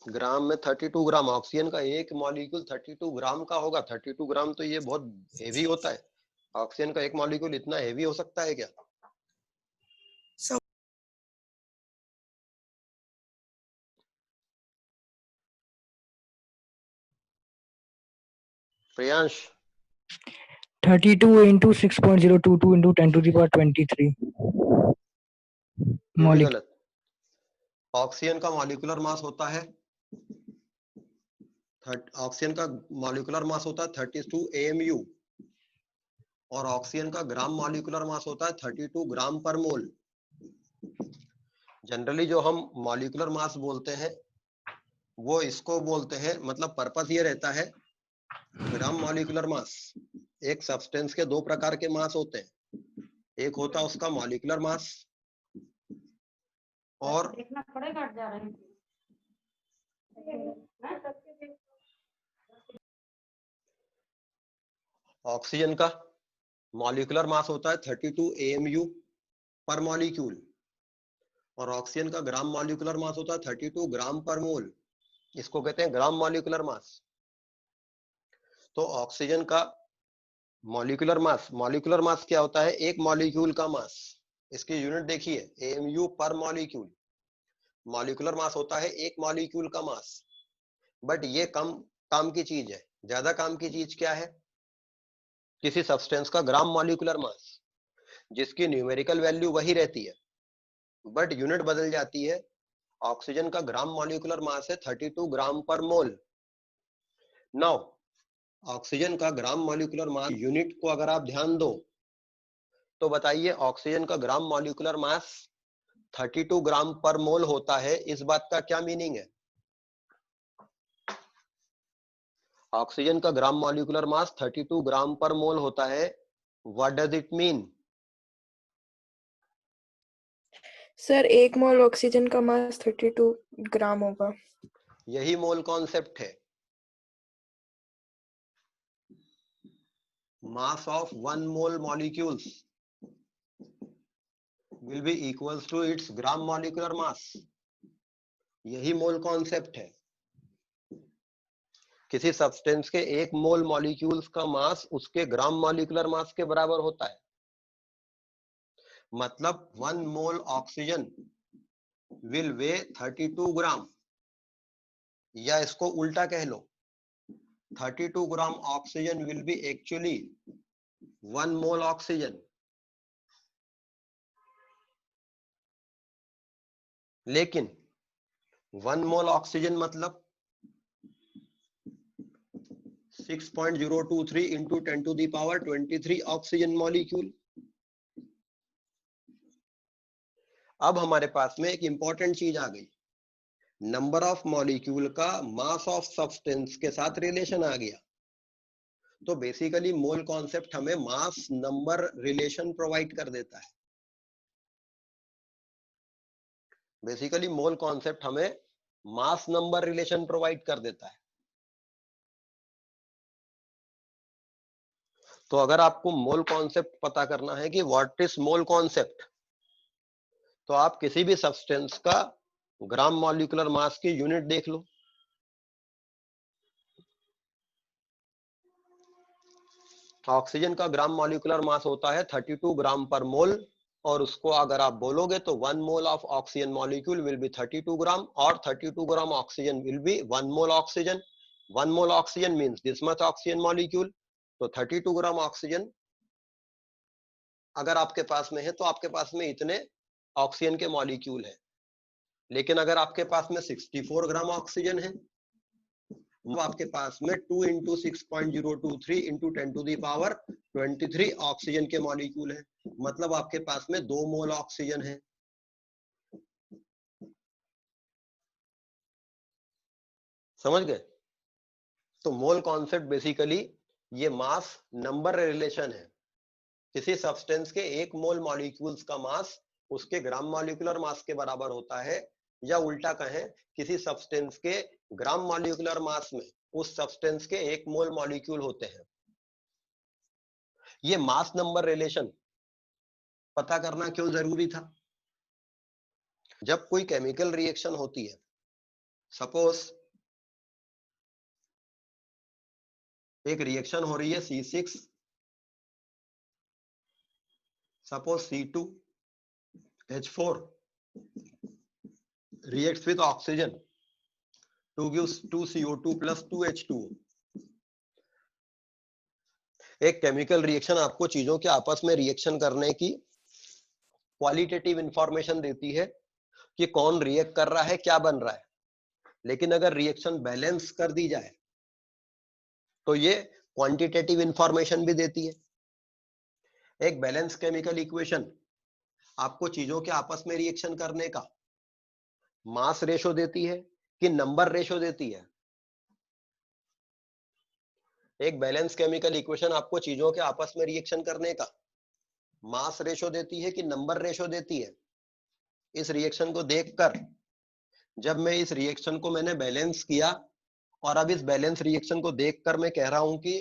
ग्राम में 32 ग्राम, ऑक्सीजन का एक मॉलिक्यूल 32 ग्राम का होगा। 32 ग्राम तो ये बहुत हेवी होता है। ऑक्सीजन का एक मॉलिक्यूल इतना हेवी हो सकता है क्या? Sir Priyansh, 32 into 6.022 into 10 to the power 23 ये भी molecule. गलत। ऑक्सीजन का मॉलिक्यूलर मास होता है ऑक्सीजन का मॉलिक्यूलर मास होता है 32 AMU और ऑक्सीजन का ग्राम मॉलिक्यूलर मास होता है 32 ग्राम पर मोल। जनरली जो हम मॉलिक्यूलर मास बोलते हैं वो इसको बोलते हैं, मतलब पर्पस ये रहता है ग्राम मॉलिक्यूलर मास। एक सब्सटेंस के दो प्रकार के मास होते हैं, एक होता है उसका मॉलिक्यूलर मास और ऑक्सीजन का मॉलिक्यूलर मास होता है 32 AMU पर मॉलिक्यूल और ऑक्सीजन का ग्राम मॉलिक्यूलर मास होता है 32 ग्राम पर मोल। इसको कहते हैं ग्राम मॉलिक्यूलर मास। तो ऑक्सीजन का मॉलिक्यूलर मास क्या होता है? एक मॉलिक्यूल का मास। इसकी यूनिट देखिए, AMU पर मॉलिक्यूल। मॉलिक्यूलर मास होता है एक मॉलिक्यूल का मास। बट ये कम काम की चीज है। ज्यादा काम की चीज क्या है? किसी सब्सटेंस का ग्राम मॉलिक्यूलर मास, जिसकी न्यूमेरिकल वैल्यू वही रहती है बट यूनिट बदल जाती है। ऑक्सीजन का ग्राम मॉलिक्यूलर मास है 32 ग्राम पर मोल। नाउ ऑक्सीजन का ग्राम मॉलिक्यूलर मास यूनिट को अगर आप ध्यान दो तो बताइए, ऑक्सीजन का ग्राम मॉलिक्यूलर मास 32 ग्राम पर मोल होता है, इस बात का क्या मीनिंग है? ऑक्सीजन का ग्राम मॉलिक्यूलर मास 32 ग्राम पर मोल होता है। What does it mean? Sir 1 mole oxygen का मास 32 ग्राम होगा। यही मोल कॉन्सेप्ट है। mass of 1 mole molecules will be equals to its gram molecular mass। यही मोल कॉन्सेप्ट है। किसी सब्सटेंस के एक मोल मॉलिक्यूल्स का मास उसके ग्राम मॉलिक्यूलर मास के बराबर होता है। मतलब 1 मोल ऑक्सीजन विल वे 32 ग्राम, या इसको उल्टा कह लो, 32 gram oxygen will be actually 1 mole oxygen. लेकिन 1 मोल ऑक्सीजन मतलब 6.023 into 10 to the power 23 oxygen molecule. अब हमारे पास में एक इंपॉर्टेंट चीज आ गई, नंबर ऑफ मॉलिक्यूल का मास ऑफ सब्सटेंस के साथ रिलेशन आ गया। तो बेसिकली मोल कॉन्सेप्ट हमें मास नंबर रिलेशन प्रोवाइड कर देता है। बेसिकली मोल कॉन्सेप्ट हमें मास नंबर रिलेशन प्रोवाइड कर देता है। तो अगर आपको मोल कॉन्सेप्ट पता करना है कि व्हाट इज मोल कॉन्सेप्ट, तो आप किसी भी सब्सटेंस का ग्राम मॉलिक्यूलर मास की यूनिट देख लो। ऑक्सीजन का ग्राम मॉलिक्यूलर मास होता है 32 ग्राम पर मोल और उसको अगर आप बोलोगे तो 1 mole of oxygen molecule will be 32 ग्राम और 32 gram oxygen will be 1 mole oxygen. 1 mole oxygen means this much oxygen molecule. तो 32 ग्राम ऑक्सीजन अगर आपके पास में है तो आपके पास में इतने ऑक्सीजन के मॉलिक्यूल है। लेकिन अगर आपके पास में 64 ग्राम ऑक्सीजन है तो आपके पास में 2 into 6.023 into 10 to the power 23 oxygen के मॉलिक्यूल है। मतलब आपके पास में 2 मोल ऑक्सीजन है। समझ गए? तो मोल कॉन्सेप्ट बेसिकली ये मास नंबर रिलेशन है। किसी सब्सटेंस के एक मोल मॉलिक्यूल्स का मास उसके ग्राम मॉलिक्यूलर मास के बराबर होता है, या उल्टा कहें किसी सब्सटेंस के ग्राम मॉलिक्यूलर मास में उस सब्सटेंस के एक मोल मॉलिक्यूल होते हैं। ये मास नंबर रिलेशन पता करना क्यों जरूरी था? जब कोई केमिकल रिएक्शन होती है, सपोज एक रिएक्शन हो रही है C6, suppose C2H4 reacts with oxygen to give 2CO2 plus 2H2O. एक केमिकल रिएक्शन आपको चीजों के आपस में रिएक्शन करने की क्वालिटेटिव इंफॉर्मेशन देती है कि कौन रिएक्ट कर रहा है, क्या बन रहा है। लेकिन अगर रिएक्शन बैलेंस कर दी जाए तो ये क्वांटिटेटिव इंफॉर्मेशन भी देती है। एक बैलेंस केमिकल इक्वेशन आपको चीजों के आपस में रिएक्शन करने का मास रेशो देती है कि नंबर रेशो देती है? एक बैलेंस केमिकल इक्वेशन आपको चीजों के आपस में रिएक्शन करने का मास रेशो देती है कि नंबर रेशो देती है? इस रिएक्शन को देखकर जब मैं इस रिएक्शन को मैंने बैलेंस किया और अब इस बैलेंस रिएक्शन को देखकर मैं कह रहा हूं कि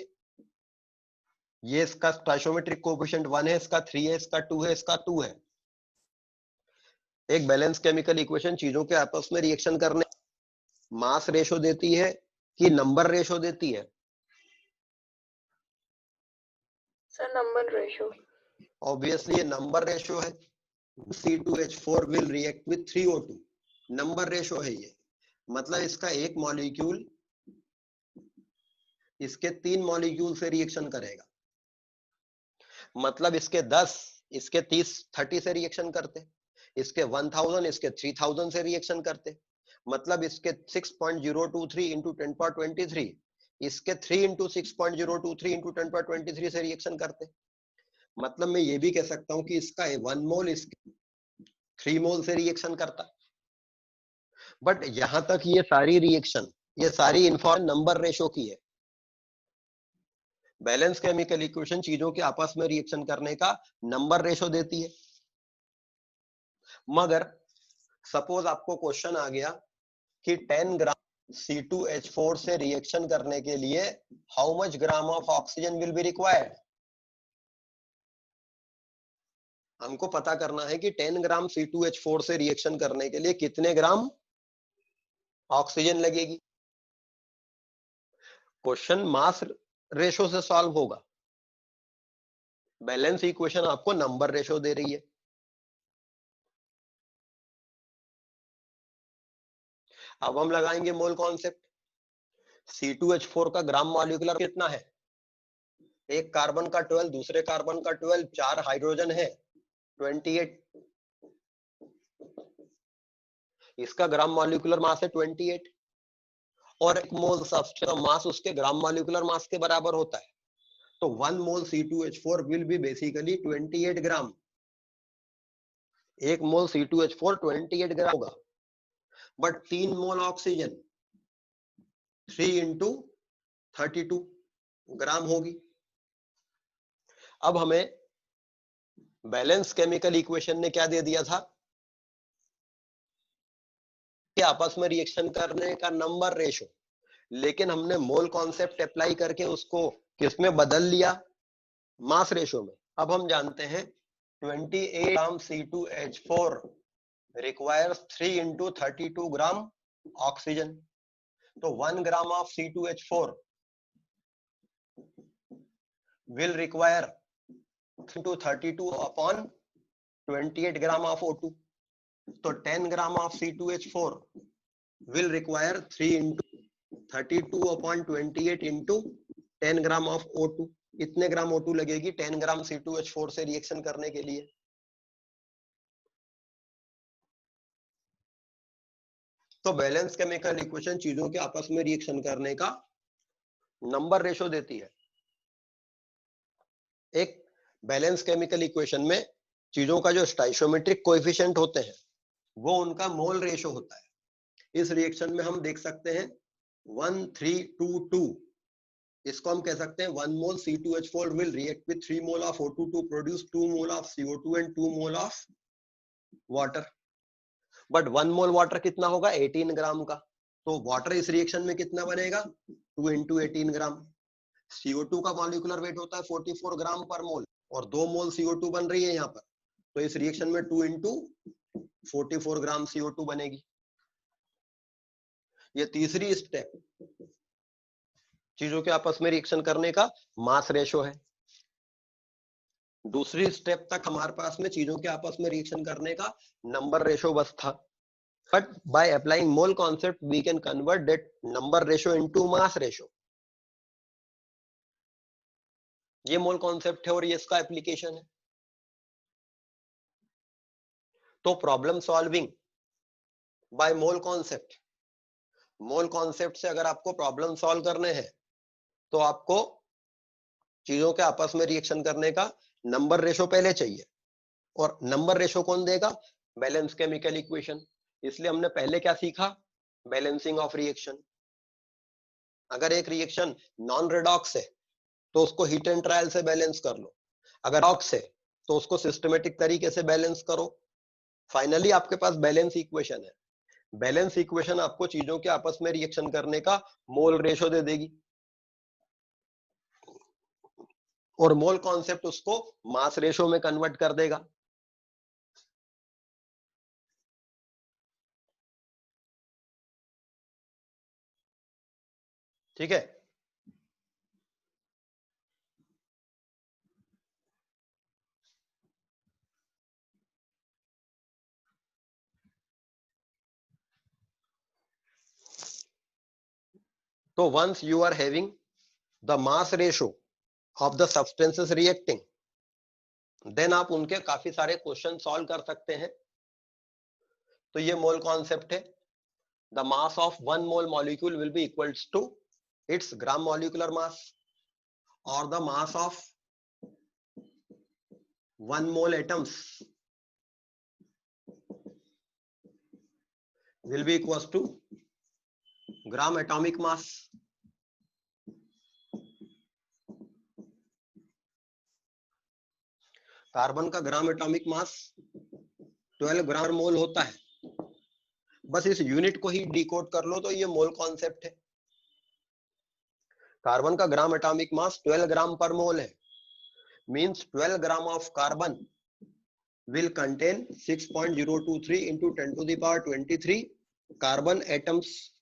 ये इसका स्टोइचियोमेट्रिक कोएफिशिएंट 1 है, इसका 3 है, इसका 2 है, इसका 2 है। एक बैलेंस केमिकल इक्वेशन चीजों के आपस में रिएक्शन करने मास रेशो देती है कि नंबर रेशो देती है? Sir number ratio. ऑब्वियसली ये नंबर रेशो है। C2H4 will react with 3O2, number ratio है ये। मतलब इसका एक मॉलिक्यूल इसके 3 मॉलिक्यूल से रिएक्शन करेगा। मतलब इसके 10, इसके 30 से रिएक्शन करते, इसके 1000, इसके 3000 से रिएक्शन करते। मतलब इसके 6.023 into 1023, इसके 3 into 6.023 into 1023 से रिएक्शन करते। मतलब मैं ये भी कह सकता हूं कि इसका 1 मोल इसके 3 मोल से रिएक्शन करता। बट यहां तक ये सारी रिएक्शन, ये सारी इंफॉर्मेशन नंबर रेशो की है। बैलेंस केमिकल इक्वेशन चीजों के आपस में रिएक्शन करने का नंबर रेशो देती है। मगर सपोज आपको क्वेश्चन आ गया कि 10 ग्राम C2H4 से रिएक्शन करने के लिए how much gram of oxygen will be required. हमको पता करना है कि 10 ग्राम C2H4 से रिएक्शन करने के लिए कितने ग्राम ऑक्सीजन लगेगी। क्वेश्चन मास रेशो से सॉल्व होगा। बैलेंस इक्वेशन आपको नंबर रेशो दे रही है। अब हम लगाएंगे मोल कॉन्सेप्ट। C2H4 का ग्राम मॉलिक्यूलर कितना है? एक कार्बन का 12, दूसरे कार्बन का 12, 4 हाइड्रोजन है 28। इसका ग्राम मॉलिक्यूलर मास है 28 और एक मोल सब्सटेंस मास उसके ग्राम मॉलिक्यूलर मास के बराबर होता है। तो 1 मोल C2H4 विल बी बेसिकली 28 ग्राम। एक मोल C2H4 28 ग्राम होगा। बट 3 मोल ऑक्सीजन 3 into 32 ग्राम होगी। अब हमें बैलेंस केमिकल इक्वेशन ने क्या दे दिया था कि आपस में रिएक्शन करने का नंबर रेशो, लेकिन हमने मोल कॉन्सेप्ट अप्लाई करके उसको किसमें बदल लिया? मास रेशो में। अब हम जानते हैं 28 ग्राम C2H4 requires 3 into 32 gram oxygen. तो 1 gram of C2H4 will require 3 into 32 upon 28 gram of O2। तो 10 gram of C2H4 will require 3 into 32 upon 28 into 10 gram of O2। इतने ग्राम O2 लगेगी 10 ग्राम C2H4 से रिएक्शन करने के लिए। तो बैलेंस केमिकल इक्वेशन चीजों के आपस में रिएक्शन करने का नंबर रेशो देती है। एक बैलेंस केमिकल इक्वेशन में चीजों का जो स्टोइचियोमेट्रिक कोएफिशिएंट होते हैं वो उनका मोल रेशो होता है। इस रिएक्शन में हम देख सकते हैं 1 3 2 2। इसको हम कह सकते हैं 1 मोल C2H4 will react with 3 mole of O2 to produce 2 mole of CO2 and 2 mole of water। But 1 mole water कितना होगा? 18 ग्राम का। तो वाटर इस रिएक्शन में कितना बनेगा? 2 into 18 ग्राम। CO2 का मॉलिक्यूलर वेट होता है 44 ग्राम पर मोल और 2 मोल CO2 बन रही है यहाँ पर। तो इस रिएक्शन में 2 into 44 ग्राम CO2 बनेगी। ये तीसरी स्टेप चीजों के आपस में रिएक्शन करने का मास रेशो है। दूसरी स्टेप तक हमारे पास में चीजों के आपस में रिएक्शन करने का नंबर रेशो बस था, but by applying mole concept we can convert that number ratio into mass ratio. ये मोल कॉन्सेप्ट है और ये इसका एप्लीकेशन है। तो problem solving by mole concept, mole concept से अगर आपको प्रॉब्लम सॉल्व करने हैं तो आपको चीजों के आपस में रिएक्शन करने का नंबर रेशो पहले चाहिए, और नंबर रेशो कौन देगा? Balance chemical equation. इसलिए हमने पहले क्या सीखा? Balancing of reaction. अगर एक रिएक्शन नॉन रेडॉक्स है तो उसको हीट एंड ट्रायल से बैलेंस कर लो, अगर ऑक्स है तो उसको सिस्टमेटिक तरीके से बैलेंस करो। फाइनली आपके पास बैलेंस इक्वेशन है। बैलेंस इक्वेशन आपको चीजों के आपस में रिएक्शन करने का मोल रेशो दे देगी, और मोल कॉन्सेप्ट उसको मास रेशो में कन्वर्ट कर देगा। ठीक है। तो once you are having the mass ratio of the substances reacting, then आप उनके काफी सारे क्वेश्चन सॉल्व कर सकते हैं। तो ये मोल कॉन्सेप्ट है। The mass of 1 mole molecule will be equals to its gram molecular mass, or the mass of 1 mole atoms will be equals to gram atomic mass। Carbon का gram atomic mass 12 ग्राम मोल होता है। बस इस unit को ही decode कर लो तो ये मोल कॉन्सेप्ट है। कार्बन का ग्राम एटॉमिक मास 12 ग्राम पर मोल है, means 12 gram of carbon will contain 6.023 into 10 to the power 23 carbon atoms।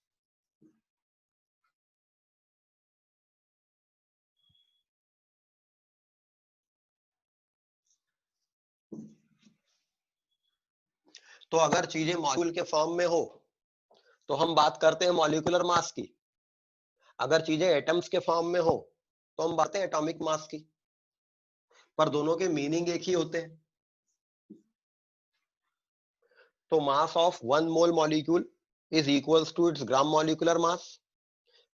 तो अगर चीजें मॉलिक्यूल के फॉर्म में हो तो हम बात करते हैं मॉलिक्यूलर मास की, अगर चीजें एटम्स के फॉर्म में हो तो हम बात करते हैं एटॉमिक मास की, पर दोनों के मीनिंग एक ही होते हैं। तो mass of 1 mole molecule is equals to its gram molecular mass,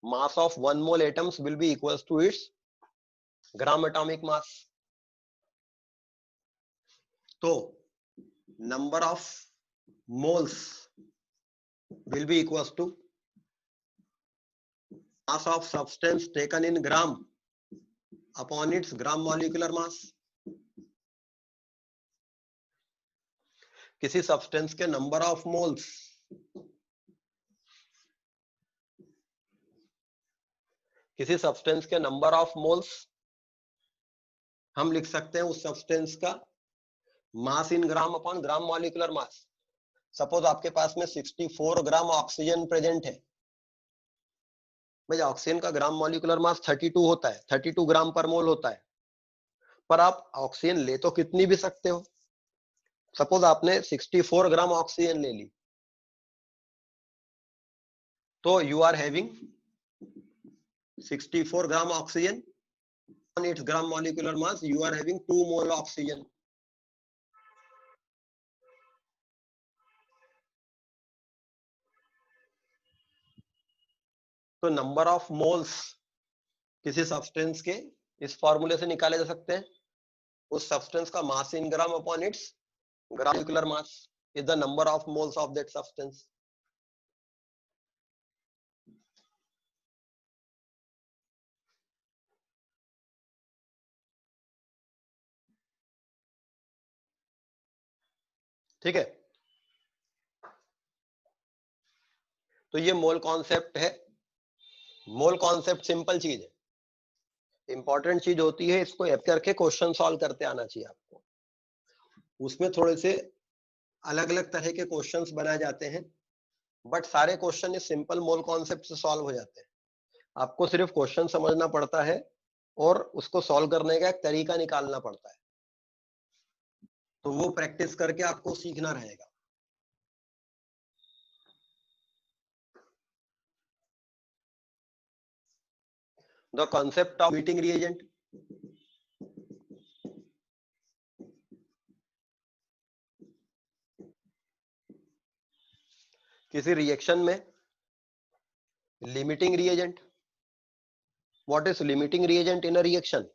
mass of 1 mole atoms will be equals to its gram atomic mass। तो number of moles will be equals to mass of substance taken in gram upon its gram molecular mass। किसी substance के number of moles हम लिख सकते हैं उस substance का mass in gram upon gram molecular mass. Suppose आपके पास में 64 ग्राम ऑक्सीजन प्रेजेंट है। भाई ऑक्सीजन का ग्राम मॉलिक्यूलर मास 32 होता है, 32 ग्राम पर मोल होता है, पर आप ऑक्सीजन ले तो कितनी भी सकते हो। सपोज आपने 64 ग्राम ऑक्सीजन ले ली, तो you are having 64 gram oxygen on its gram molecular mass, you are having 2 mole oxygen। तो नंबर ऑफ मोल्स किसी सब्सटेंस के इस फॉर्मूले से निकाले जा सकते हैं। उस सब्सटेंस का mass in gram upon its gram molecular mass is the number of moles of that substance. ठीक है। तो ये मोल कॉन्सेप्ट है। मोल कॉन्सेप्ट सिंपल चीज है, इंपॉर्टेंट चीज होती है इसको याद करके क्वेश्चन सॉल्व करते आना चाहिए आपको। उसमें थोड़े से अलग अलग तरह के क्वेश्चंस बनाए जाते हैं, बट सारे क्वेश्चन इस सिंपल मोल कॉन्सेप्ट से सॉल्व हो जाते हैं। आपको सिर्फ क्वेश्चन समझना पड़ता है और उसको सॉल्व करने का एक तरीका निकालना पड़ता है, तो वो प्रैक्टिस करके आपको सीखना रहेगा। The concept of heating reagent. किसी रिएक्शन में limiting reagent. What is limiting reagent in a reaction?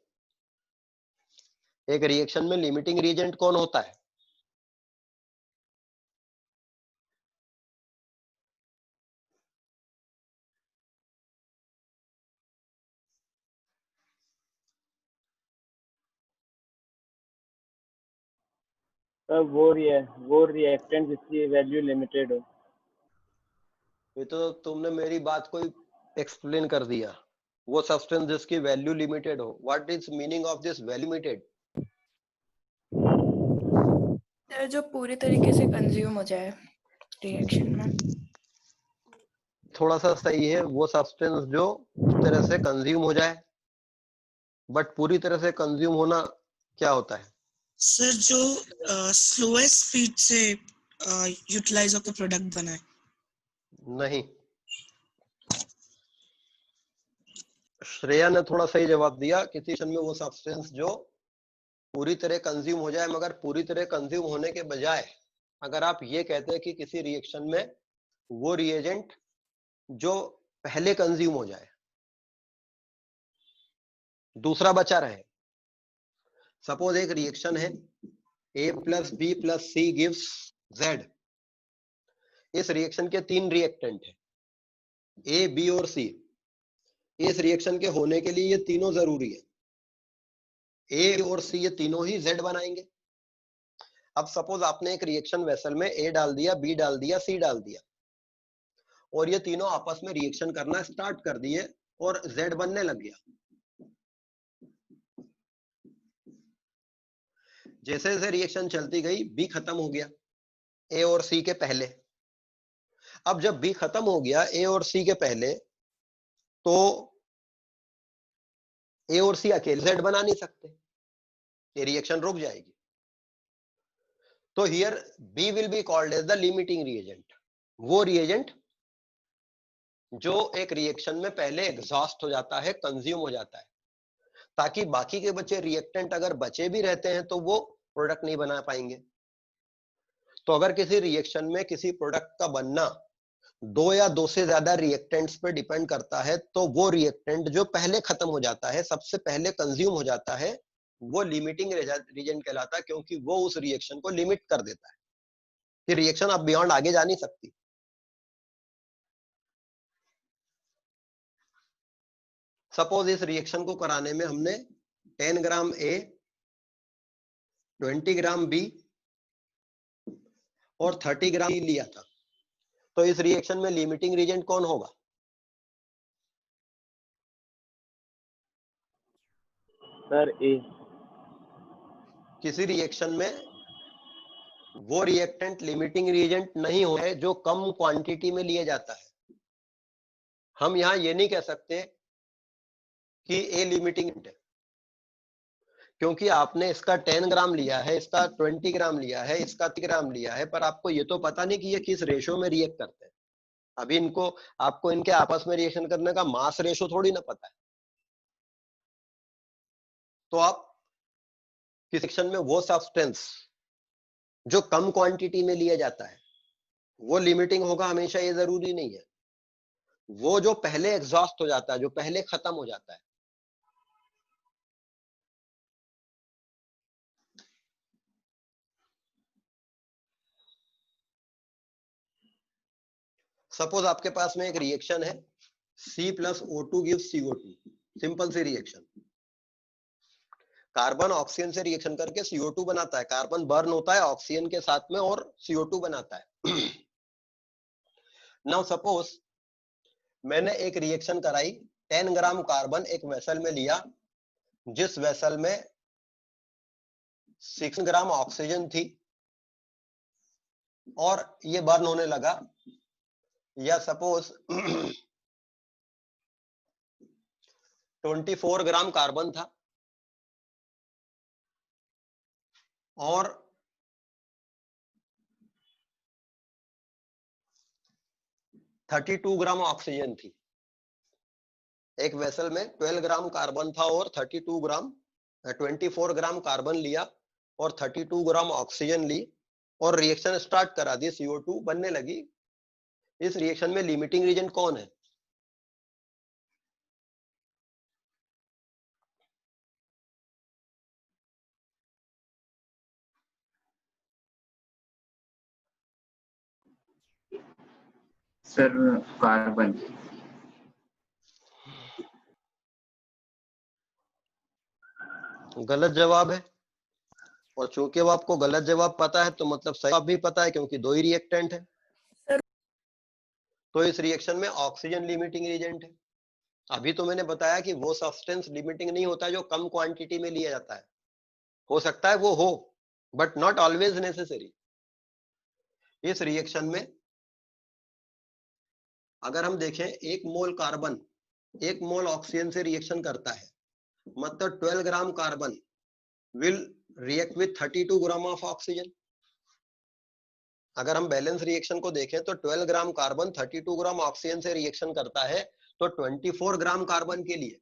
एक रिएक्शन में लिमिटिंग रिएजेंट कौन होता है? सर वो रिएक्टेंट जिसकी वैल्यू लिमिटेड हो। ये तो तुमने मेरी बात को एक्सप्लेन कर दिया। वो सब्सटेंस जिसकी वैल्यू लिमिटेड हो। What is meaning of this value limited? जो पूरी तरीके से कंज्यूम हो जाए रिएक्शन में। थोड़ा सा सही है, वो सब्सटेंस जो उस तरह से कंज्यूम हो जाए, बट पूरी तरह से कंज्यूम होना क्या होता है? सर जो स्लोएस्ट स्पीड से यूटिलाइज होकर प्रोडक्ट बनाए। नहीं, श्रेया ने थोड़ा सही जवाब दिया। किसी रिएक्शन में वो सब्सटेंस जो पूरी तरह कंज्यूम हो जाए, मगर पूरी तरह कंज्यूम होने के बजाय अगर आप ये कहते हैं कि किसी रिएक्शन में वो रिएजेंट जो पहले कंज्यूम हो जाए, दूसरा बचा रहे। सपोज एक रिएक्शन है A plus B plus C gives Z। इस रिएक्शन के 3 रिएक्टेंट है, A, B और C। इस रिएक्शन के होने के लिए ये तीनों जरूरी है। A और C ये तीनों ही Z बनाएंगे। अब सपोज आपने एक रिएक्शन वेसल में A डाल दिया, B डाल दिया, C डाल दिया, और ये तीनों आपस में रिएक्शन करना स्टार्ट कर दिए और Z बनने लग गया। जैसे जैसे रिएक्शन चलती गई, B खत्म हो गया A और C के पहले। अब जब B खत्म हो गया A और C के पहले, तो A और C अकेले Z बना नहीं सकते, ये रिएक्शन रुक जाएगी। तो here B will be called as the limiting reagent. वो रिएजेंट जो एक रिएक्शन में पहले एग्जॉस्ट हो जाता है, कंज्यूम हो जाता है, ताकि बाकी के बचे रिएक्टेंट अगर बचे भी रहते हैं तो वो प्रोडक्ट नहीं बना पाएंगे। तो अगर किसी रिएक्शन में किसी प्रोडक्ट का बनना 2 या 2 से ज्यादा रिएक्टेंट्स पे डिपेंड करता है, तो वो रिएक्टेंट जो पहले खत्म हो जाता है, सबसे पहले कंज्यूम हो जाता है, वो लिमिटिंग रिएजेंट कहलाता है, क्योंकि वो उस रिएक्शन को लिमिट कर देता है कि रिएक्शन अब बियॉन्ड आगे जा नहीं सकती। सपोज इस रिएक्शन को कराने में हमने 10 ग्राम A, 20 ग्राम B और 30 ग्राम C लिया था, तो इस रिएक्शन में लिमिटिंग रिएजेंट कौन होगा? Sir A। किसी रिएक्शन में वो रिएक्टेंट लिमिटिंग रिएजेंट नहीं हो है जो कम क्वांटिटी में लिया जाता है। हम यहां ये नहीं कह सकते कि A लिमिटिंग है, क्योंकि आपने इसका 10 ग्राम लिया है, इसका 20 ग्राम लिया है, इसका 30 ग्राम लिया है, पर आपको ये तो पता नहीं कि ये किस रेशो में रिएक्ट करते हैं। अभी इनको आपको इनके आपस में रिएक्शन करने का मास रेशो थोड़ी ना पता है। तो आप किस रिएक्शन में वो सब्सटेंस जो कम क्वांटिटी में लिया जाता है वो लिमिटिंग होगा हमेशा, ये जरूरी नहीं है। वो जो पहले एग्जॉस्ट हो जाता है, जो पहले खत्म हो जाता है, सपोज आपके पास में एक रिएक्शन है C plus O2 gives CO2। Simple सी रिएक्शन। कार्बन ऑक्सीजन से रिएक्शन करके CO2 बनाता है, कार्बन बर्न होता है ऑक्सीजन के साथ में और CO2 बनाता है। नाउ सपोज मैंने एक रिएक्शन कराई, 10 ग्राम कार्बन एक वेसल में लिया, जिस वेसल में 6 ग्राम ऑक्सीजन थी और ये बर्न होने लगा, या सपोज 24 ग्राम कार्बन था और 32 ग्राम ऑक्सीजन थी। एक वेसल में 12 ग्राम कार्बन था और 24 ग्राम कार्बन लिया और 32 ग्राम ऑक्सीजन ली और रिएक्शन स्टार्ट करा दी, CO2 बनने लगी। इस रिएक्शन में लिमिटिंग रीजन कौन है? Sir carbon. गलत जवाब है, और चूंकि अब आपको गलत जवाब पता है तो मतलब सही जवाब भी पता है, क्योंकि दो ही रिएक्टेंट है। तो इस रिएक्शन में ऑक्सीजन लिमिटिंग एजेंट है। अभी तो मैंने बताया कि वो सब्सटेंस लिमिटिंग नहीं होता जो कम क्वांटिटी में लिया जाता है, हो सकता है वो हो बट नॉट ऑलवेज नेसेसरी। इस रिएक्शन में अगर हम देखें 1 मोल कार्बन 1 मोल ऑक्सीजन से रिएक्शन करता है, मतलब 12 gram carbon will react with 32 gram of oxygen. अगर हम बैलेंस रिएक्शन को देखें तो 12 ग्राम कार्बन 32 ग्राम ऑक्सीजन से रिएक्शन करता है, तो 24 ग्राम कार्बन के लिए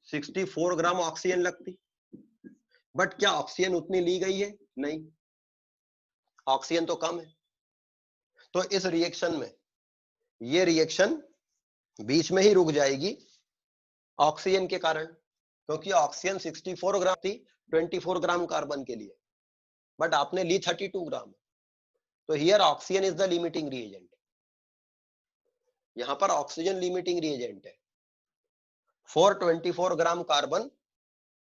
64 ग्राम ऑक्सीजन लगती। बट क्या ऑक्सीजन उतनी ली गई है? नहीं, ऑक्सीजन तो कम है। तो इस रिएक्शन में ये रिएक्शन बीच में ही रुक जाएगी ऑक्सीजन के कारण, क्योंकि ऑक्सीजन 64 ग्राम थी 24 ग्राम कार्बन के लिए, बट आपने ली 32 ग्राम। तो here oxygen is the limiting reagent. यहां पर ऑक्सीजन लिमिटिंग रिएजेंट है फॉर 24 ग्राम कार्बन,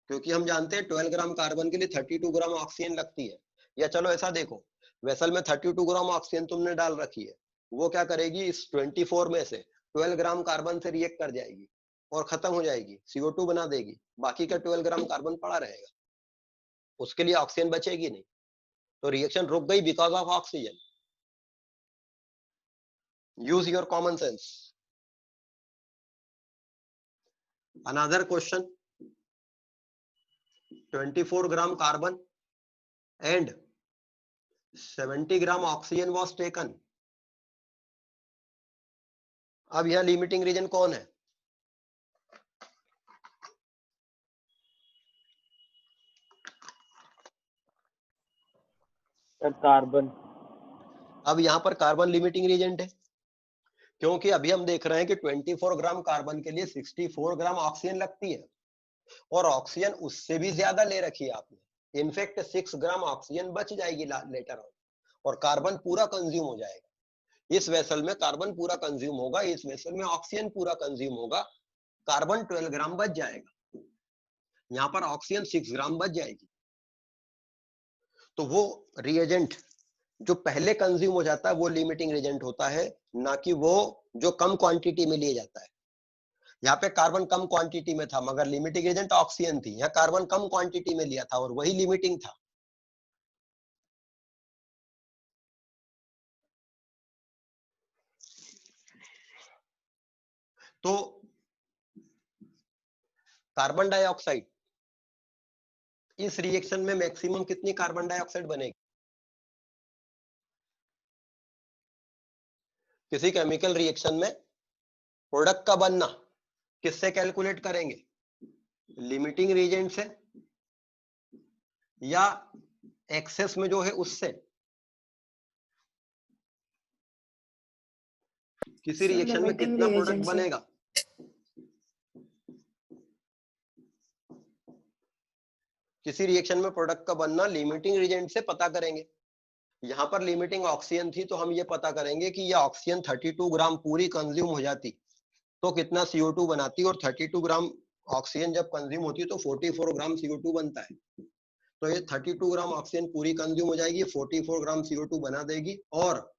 क्योंकि हम जानते हैं 12 ग्राम कार्बन के लिए 32 ग्राम ऑक्सीजन लगती है। या चलो ऐसा देखो, वेसल में 32 ग्राम ऑक्सीजन तुमने डाल रखी है, वो क्या करेगी, इस 24 में से 12 ग्राम कार्बन से रिएक्ट कर जाएगी और खत्म हो जाएगी, CO2 बना देगी, बाकी का 12 ग्राम कार्बन पड़ा रहेगा, उसके लिए ऑक्सीजन बचेगी नहीं। तो रिएक्शन रुक गई because of oxygen. Use your common sense. Another question, 24 gram carbon and 70 gram oxygen was taken। अब यह लिमिटिंग रीजन कौन है? कार्बन। अब यहां पर कार्बन लिमिटिंग रीजेंट है, क्योंकि अभी हम देख रहे हैं कि 24 ग्राम कार्बन के लिए 64 ग्राम ऑक्सीजन लगती है और ऑक्सीजन उससे भी ज्यादा ले रखी है आपने। इनफैक्ट 6 ग्राम ऑक्सीजन बच जाएगी लेटर ऑन और कार्बन पूरा कंज्यूम हो जाएगा। इस वेसल में कार्बन पूरा कंज्यूम होगा, इस वेसल में ऑक्सीजन पूरा कंज्यूम होगा, कार्बन 12 ग्राम बच जाएगा, यहां पर ऑक्सीजन 6 ग्राम बच जाएगी। तो वो रिएजेंट जो पहले कंज्यूम हो जाता है वो लिमिटिंग रिएजेंट होता है, ना कि वो जो कम क्वांटिटी में लिया जाता है। यहाँ पे कार्बन कम क्वांटिटी में था मगर लिमिटिंग एजेंट ऑक्सीजन थी, यहाँ कार्बन कम क्वांटिटी में लिया था और वही लिमिटिंग था। तो कार्बन डाइऑक्साइड, इस रिएक्शन में मैक्सिमम कितनी कार्बन डाइऑक्साइड बनेगी? किसी केमिकल रिएक्शन में प्रोडक्ट का बनना किससे कैलकुलेट करेंगे? लिमिटिंग रिएजेंट से या एक्सेस में जो है उससे? किसी रिएक्शन में कितना प्रोडक्ट बनेगा? किसी रिएक्शन में प्रोडक्ट का बनना लिमिटिंग रिएजेंट से पता करेंगे। यहाँ पर लिमिटिंग ऑक्सीजन थी तो हम ये पता करेंगे कि ये ऑक्सीजन 32 ग्राम पूरी कंज्यूम हो जाती तो कितना CO2 बनाती, और 32 ग्राम ऑक्सीजन जब कंज्यूम होती है तो 44 ग्राम CO2 बनता है। तो ये 32 ग्राम ऑक्सीजन पूरी कंज्यूम हो जाएगी, 44 ग्राम CO2 बना देगी, और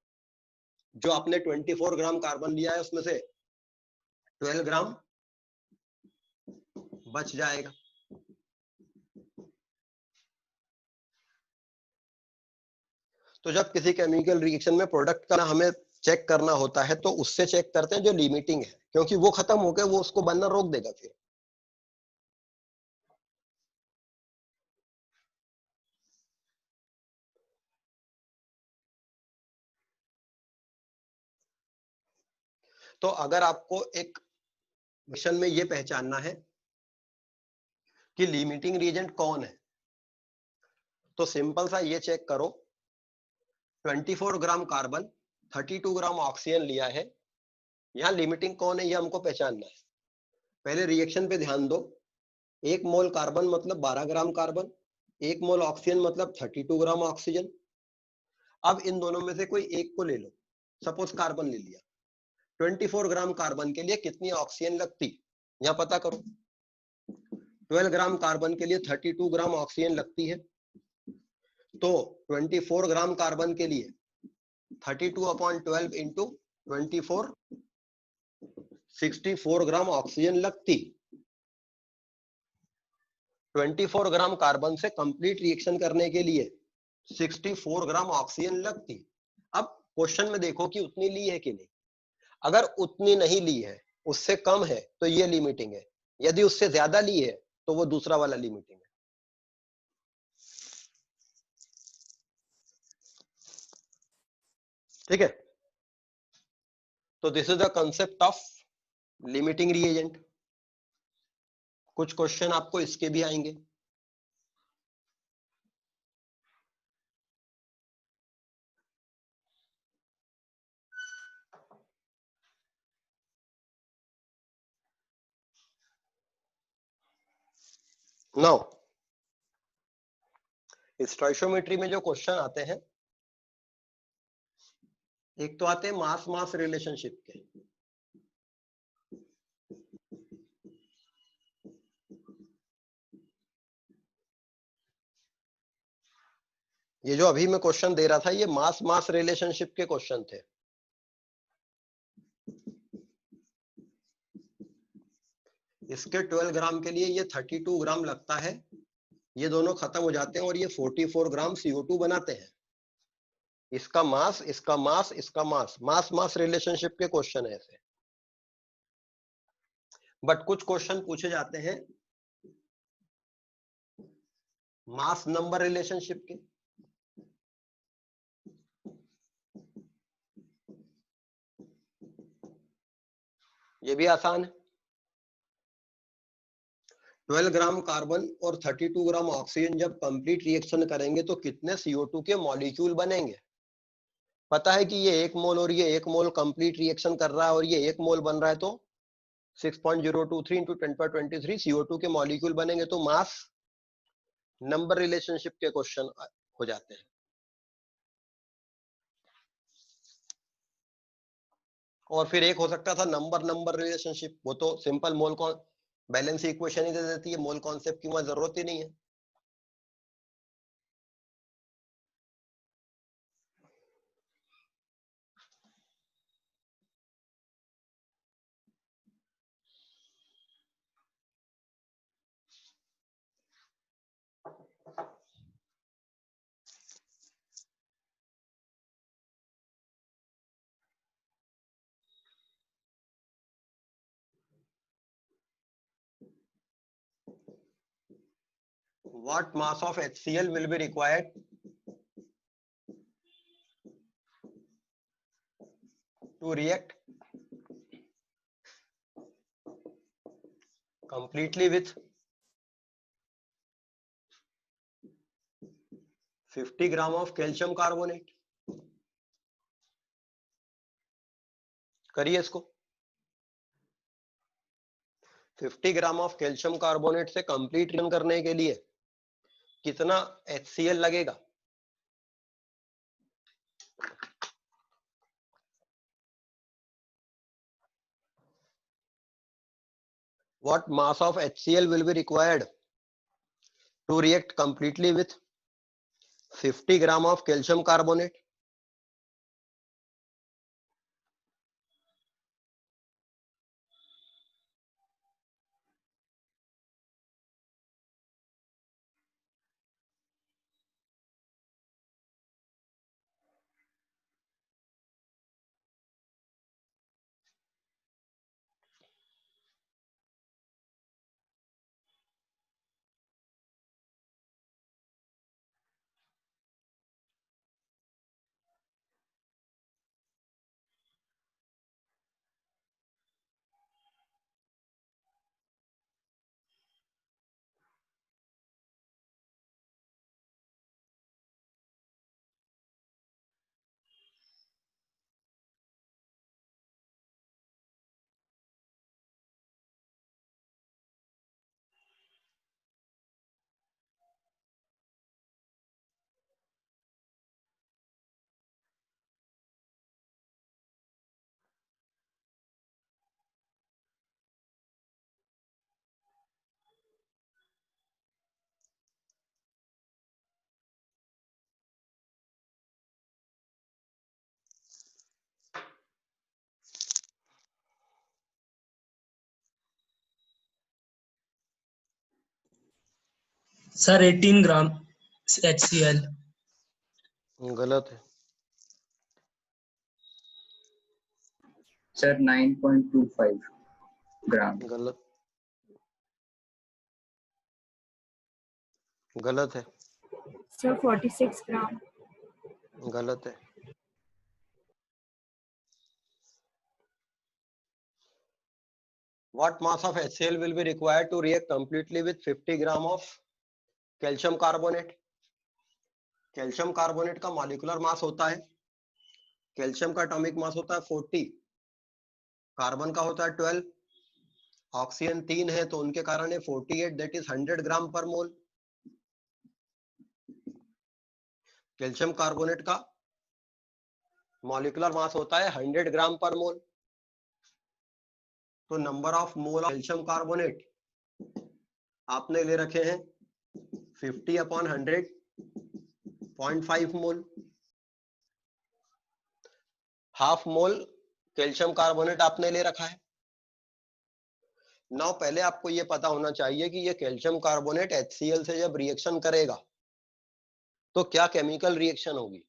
जो आपने 24 ग्राम कार्बन लिया है उसमें से 12 ग्राम बच जाएगा। तो जब किसी केमिकल रिएक्शन में प्रोडक्ट का हमें चेक करना होता है तो उससे चेक करते हैं जो लिमिटिंग है, क्योंकि वो खत्म हो गया, वो उसको बनना रोक देगा फिर। तो अगर आपको एक क्वेश्चन में ये पहचानना है कि लिमिटिंग रिएजेंट कौन है, तो सिंपल सा ये चेक करो, 24 ग्राम कार्बन 32 ग्राम ऑक्सीजन लिया है, यहां लिमिटिंग कौन है ये हमको पहचानना है। पहले रिएक्शन पे ध्यान दो, 1 मोल कार्बन मतलब 12 ग्राम कार्बन, 1 मोल ऑक्सीजन मतलब 32 ग्राम ऑक्सीजन। अब इन दोनों में से कोई एक को ले लो, सपोज कार्बन ले लिया, 24 ग्राम कार्बन के लिए कितनी ऑक्सीजन लगती, यहां पता करो। 12 ग्राम कार्बन के लिए 32 ग्राम ऑक्सीजन लगती है, तो 24 ग्राम कार्बन के लिए 32/12 इंटू 24 64 ग्राम ऑक्सीजन लगती। 24 ग्राम कार्बन से कंप्लीट रिएक्शन करने के लिए 64 ग्राम ऑक्सीजन लगती। अब क्वेश्चन में देखो कि उतनी ली है कि नहीं, अगर उतनी नहीं ली है, उससे कम है, तो ये लिमिटिंग है, यदि उससे ज्यादा ली है तो वो दूसरा वाला लिमिटिंग है। ठीक है, तो this is the concept of limiting reagent. कुछ क्वेश्चन आपको इसके भी आएंगे। नाउ स्टोइचियोमेट्री में जो क्वेश्चन आते हैं, एक तो आते हैं मास मास रिलेशनशिप के। ये जो अभी मैं क्वेश्चन दे रहा था, ये मास मास रिलेशनशिप के क्वेश्चन थे। इसके 12 ग्राम के लिए ये 32 ग्राम लगता है, ये दोनों खत्म हो जाते हैं और ये 44 ग्राम CO2 बनाते हैं। इसका मास, इसका मास, इसका मास, मास मास रिलेशनशिप के क्वेश्चन है ऐसे। बट कुछ क्वेश्चन पूछे जाते हैं मास नंबर रिलेशनशिप के। ये भी आसान है। 12 ग्राम कार्बन और 32 ग्राम ऑक्सीजन जब कंप्लीट रिएक्शन करेंगे तो कितने CO2 के मॉलिक्यूल बनेंगे। पता है कि ये 1 मोल और ये 1 मोल कंप्लीट रिएक्शन कर रहा है और ये 1 मोल बन रहा है, तो 6.023 इंटू 10^23 CO2 के मॉलिक्यूल बनेंगे। तो मास नंबर रिलेशनशिप के क्वेश्चन हो जाते हैं। और फिर एक हो सकता था नंबर नंबर रिलेशनशिप, वो तो सिंपल मोल कौन बैलेंस इक्वेशन ही दे देती है, मोल कॉन्सेप्ट की वहां जरूरत ही नहीं है। What mass of HCl will be required to react completely with 50 gram of calcium carbonate. करिए इसको। 50 ग्राम ऑफ कैल्शियम कार्बोनेट से कंप्लीट रिएक्शन करने के लिए कितना HCl लगेगा। What mass of HCl will be required to react completely with 50 gram of calcium carbonate? Sir 18 gram HCl। गलत है। Sir, 9.25 gram. गलत, गलत है। Sir, 46 gram. गलत है। What mass of HCl will be required to react completely with 50 gram of calcium carbonate? Calcium carbonate का molecular mass होता है, कैल्शियम का एटॉमिक मास होता है 40, कार्बन का होता है 12, ऑक्सीजन 3 है तो उनके कारण है 48, दैट इज 100 ग्राम पर मोल। कैल्शियम कार्बोनेट का मॉलिक्यूलर मास होता है 100 ग्राम पर मोल। तो number of mole of calcium carbonate आपने ले रखे हैं 50/100 0.5 मोल। हाफ मोल कैल्शियम कार्बोनेट आपने ले रखा है। नाउ पहले आपको यह पता होना चाहिए कि यह कैल्शियम कार्बोनेट HCl से जब रिएक्शन करेगा तो क्या केमिकल रिएक्शन होगी।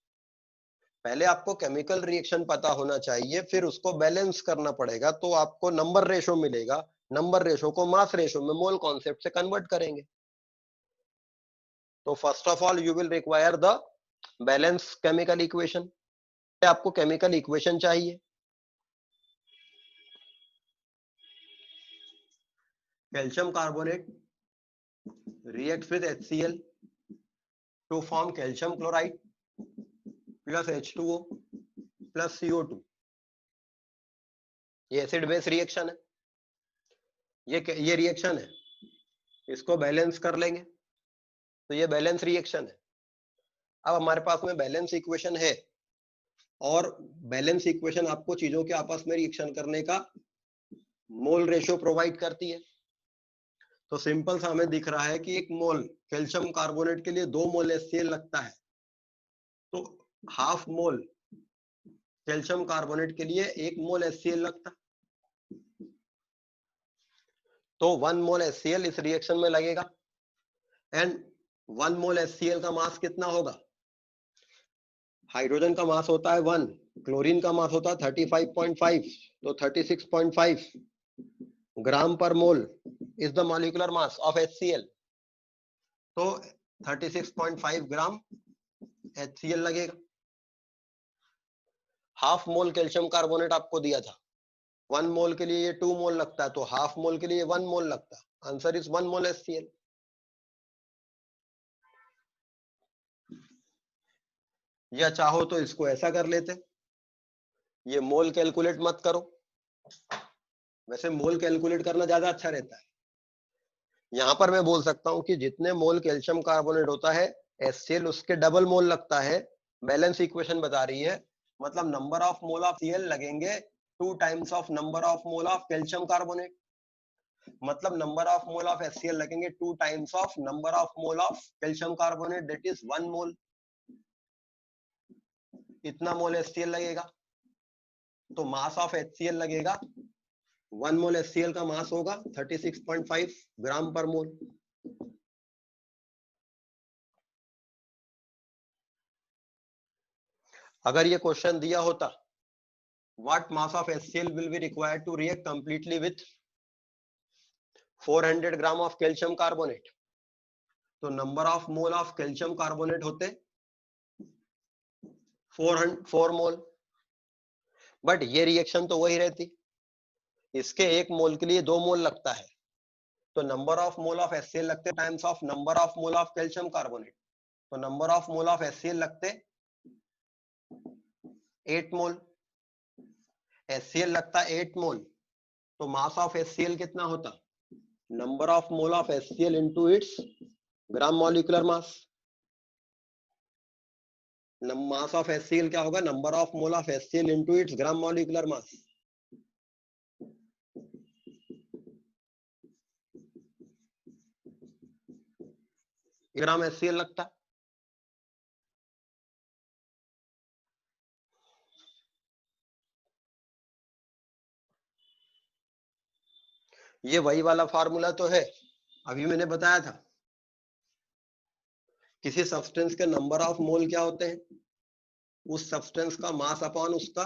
पहले आपको केमिकल रिएक्शन पता होना चाहिए, फिर उसको बैलेंस करना पड़ेगा, तो आपको नंबर रेशो मिलेगा। नंबर रेशो को मास रेशो में मोल कॉन्सेप्ट से कन्वर्ट करेंगे। तो first of all you will require the balance chemical equation. आपको केमिकल इक्वेशन चाहिए। Calcium carbonate reacts with HCl to form calcium chloride plus H2O plus CO2। ये acid base reaction है, ये reaction है, इसको बैलेंस कर लेंगे तो ये बैलेंस रिएक्शन है। अब हमारे पास में बैलेंस इक्वेशन है और बैलेंस इक्वेशन आपको चीजों के आपस में रिएक्शन करने का मोल रेशियो प्रोवाइड करती है। तो सिंपल सा हमें दिख रहा है कि एक मोल कैल्शियम कार्बोनेट के लिए 2 मोल HCl लगता है, तो हाफ मोल कैल्शियम कार्बोनेट के लिए 1 मोल HCl लगता। तो 1 मोल HCl इस रिएक्शन में लगेगा एंड 1 मोल HCl का मास कितना होगा। हाइड्रोजन का मास होता है 1, क्लोरीन का मास होता है 35.5, तो 36.5 ग्राम पर mole is the molecular mass of HCl। तो 36.5 ग्राम HCl लगेगा। हाफ मोल कैल्शियम कार्बोनेट आपको दिया था, 1 मोल के लिए ये 2 मोल लगता है, तो हाफ मोल के लिए 1 मोल लगता है। Answer is 1 mole HCl। या चाहो तो इसको ऐसा कर लेते, ये मोल कैलकुलेट मत करो, वैसे मोल कैलकुलेट करना ज्यादा अच्छा रहता है। यहां पर मैं बोल सकता हूं कि जितने मोल कैल्शियम कार्बोनेट होता है HCl उसके डबल मोल लगता है। बैलेंस इक्वेशन बता रही है, मतलब number of mole of Cl लगेंगे 2 times of number of mole of calcium carbonate, मतलब number of mole of HCl लगेंगे 2 times of number of mole of calcium carbonate, that is 1 mole. इतना mole HCl लगेगा, तो मास of HCl लगेगा 1 मोल HCl का मास होगा 36.5 ग्राम पर मोल। अगर ये क्वेश्चन दिया होता what mass of HCl will be required to react completely with 400 gram of calcium carbonate, तो number of mole of calcium carbonate होते 4 मोल। बट ये रिएक्शन तो वही रहती, इसके 1 मोल के लिए 2 मोल लगता है, तो number of mole of HCl लगते times of number of mole of calcium carbonate, तो number of mole of HCl लगते 8 मोल। HCl लगता 8 मोल, तो मास ऑफ HCl कितना होता, number of mole of HCl into its gram molecular mass. Mass of HCl क्या होगा, number of mole of HCl into its gram molecular mass. Gram HCl लगता। ये वही वाला फार्मूला तो है, अभी मैंने बताया था। किसी सब्सटेंस के नंबर ऑफ मोल क्या होते हैं? उस सब्सटेंस का मास अपॉन उसका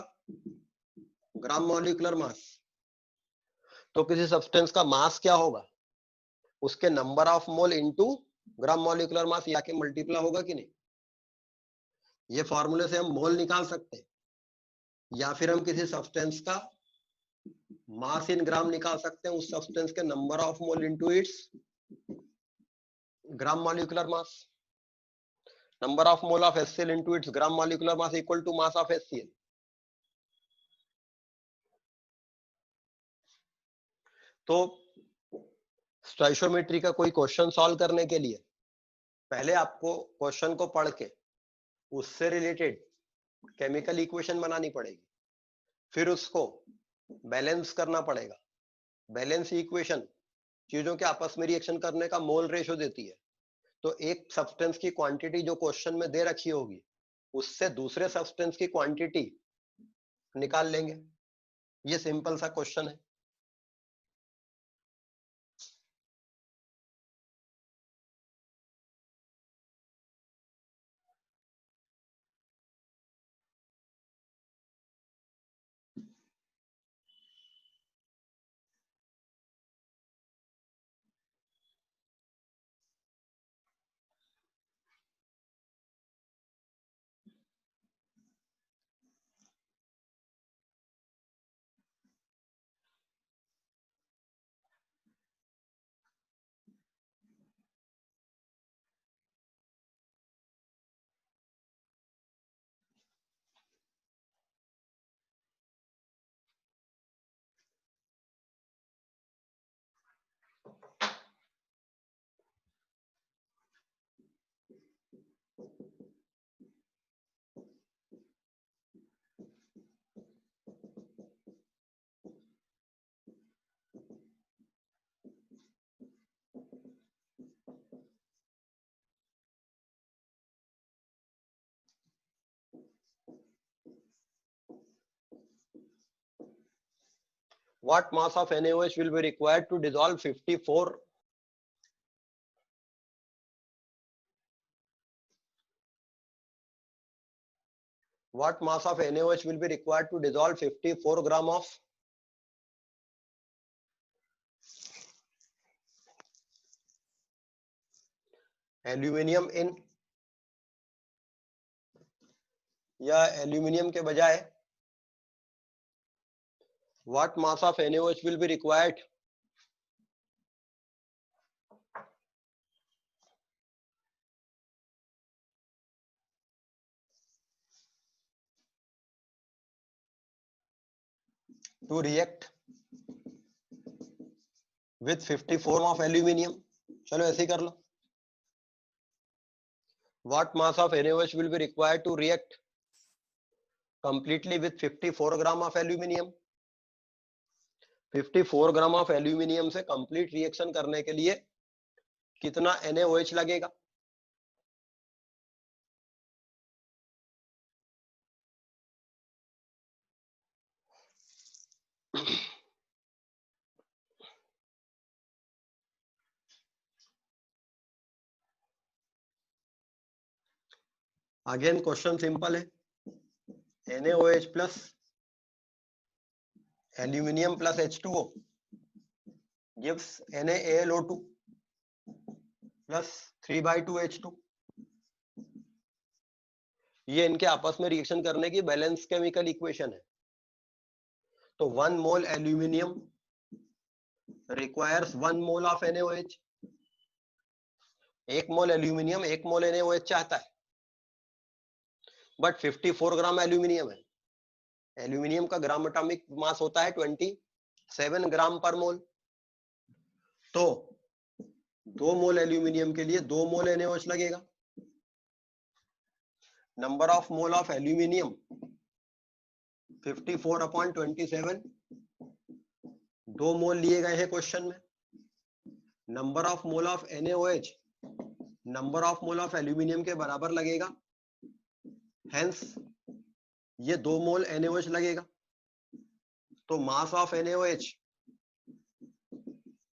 ग्राम मॉलिक्यूलर मास। तो किसी सब्सटेंस का मास क्या होगा? उसके number of mole into gram molecular मास, या के मल्टीप्लाई होगा कि नहीं? ये फॉर्मूले से हम मोल निकाल सकते हैं, या फिर हम किसी सब्सटेंस का मास इन ग्राम निकाल सकते हैं उस सब्सटेंस के number of mole into its gram molecular mass. Number of mole of HCl into its gram molecular mass equal to mass of HCl। तो स्टोइचियोमेट्री का कोई क्वेश्चन सॉल्व करने के लिए पहले आपको क्वेश्चन को पढ़ के उससे रिलेटेड केमिकल इक्वेशन बनानी पड़ेगी, फिर उसको बैलेंस करना पड़ेगा। बैलेंस इक्वेशन चीजों के आपस में रिएक्शन करने का मोल रेशो देती है। तो एक सब्सटेंस की क्वांटिटी जो क्वेश्चन में दे रखी होगी, उससे दूसरे सब्सटेंस की क्वांटिटी निकाल लेंगे। ये सिंपल सा क्वेश्चन है। What mass of NaOH will be required to dissolve 54? What mass of NaOH will be required to dissolve 54 gram of aluminium इन, या एल्यूमिनियम के बजाय what mass of NaOH will be required to react with 54 of aluminium? चलो ऐसे ही कर लो। What mass of NaOH will be required to react completely with 54 gram of aluminium? 54 gram of aluminium से complete reaction करने के लिए कितना NaOH लगेगा? Again question simple है। NaOH plus aluminium plus H2O gives NaAlO2 plus 3/2 H2। ये इनके आपस में रिएक्शन करने की बैलेंस केमिकल इक्वेशन है। तो 1 मोल aluminium requires 1 mole of NaOH। 1 mole aluminium 1 mole NaOH चाहता है, बट 54 ग्राम एल्यूमिनियम है। एल्यूमिनियम का ग्राम एटॉमिक मास होता है 27 ग्राम पर मोल। तो 2 मोल एल्यूमिनियम के लिए 2 मोल NaOH लगेगा। Number of mole of aluminium 54/27, 2 मोल लिए गए हैं क्वेश्चन में। Number of mole of NaOH number of mole of aluminium के बराबर लगेगा, हेंस ये 2 मोल NaOH लगेगा। तो मास ऑफ NaOH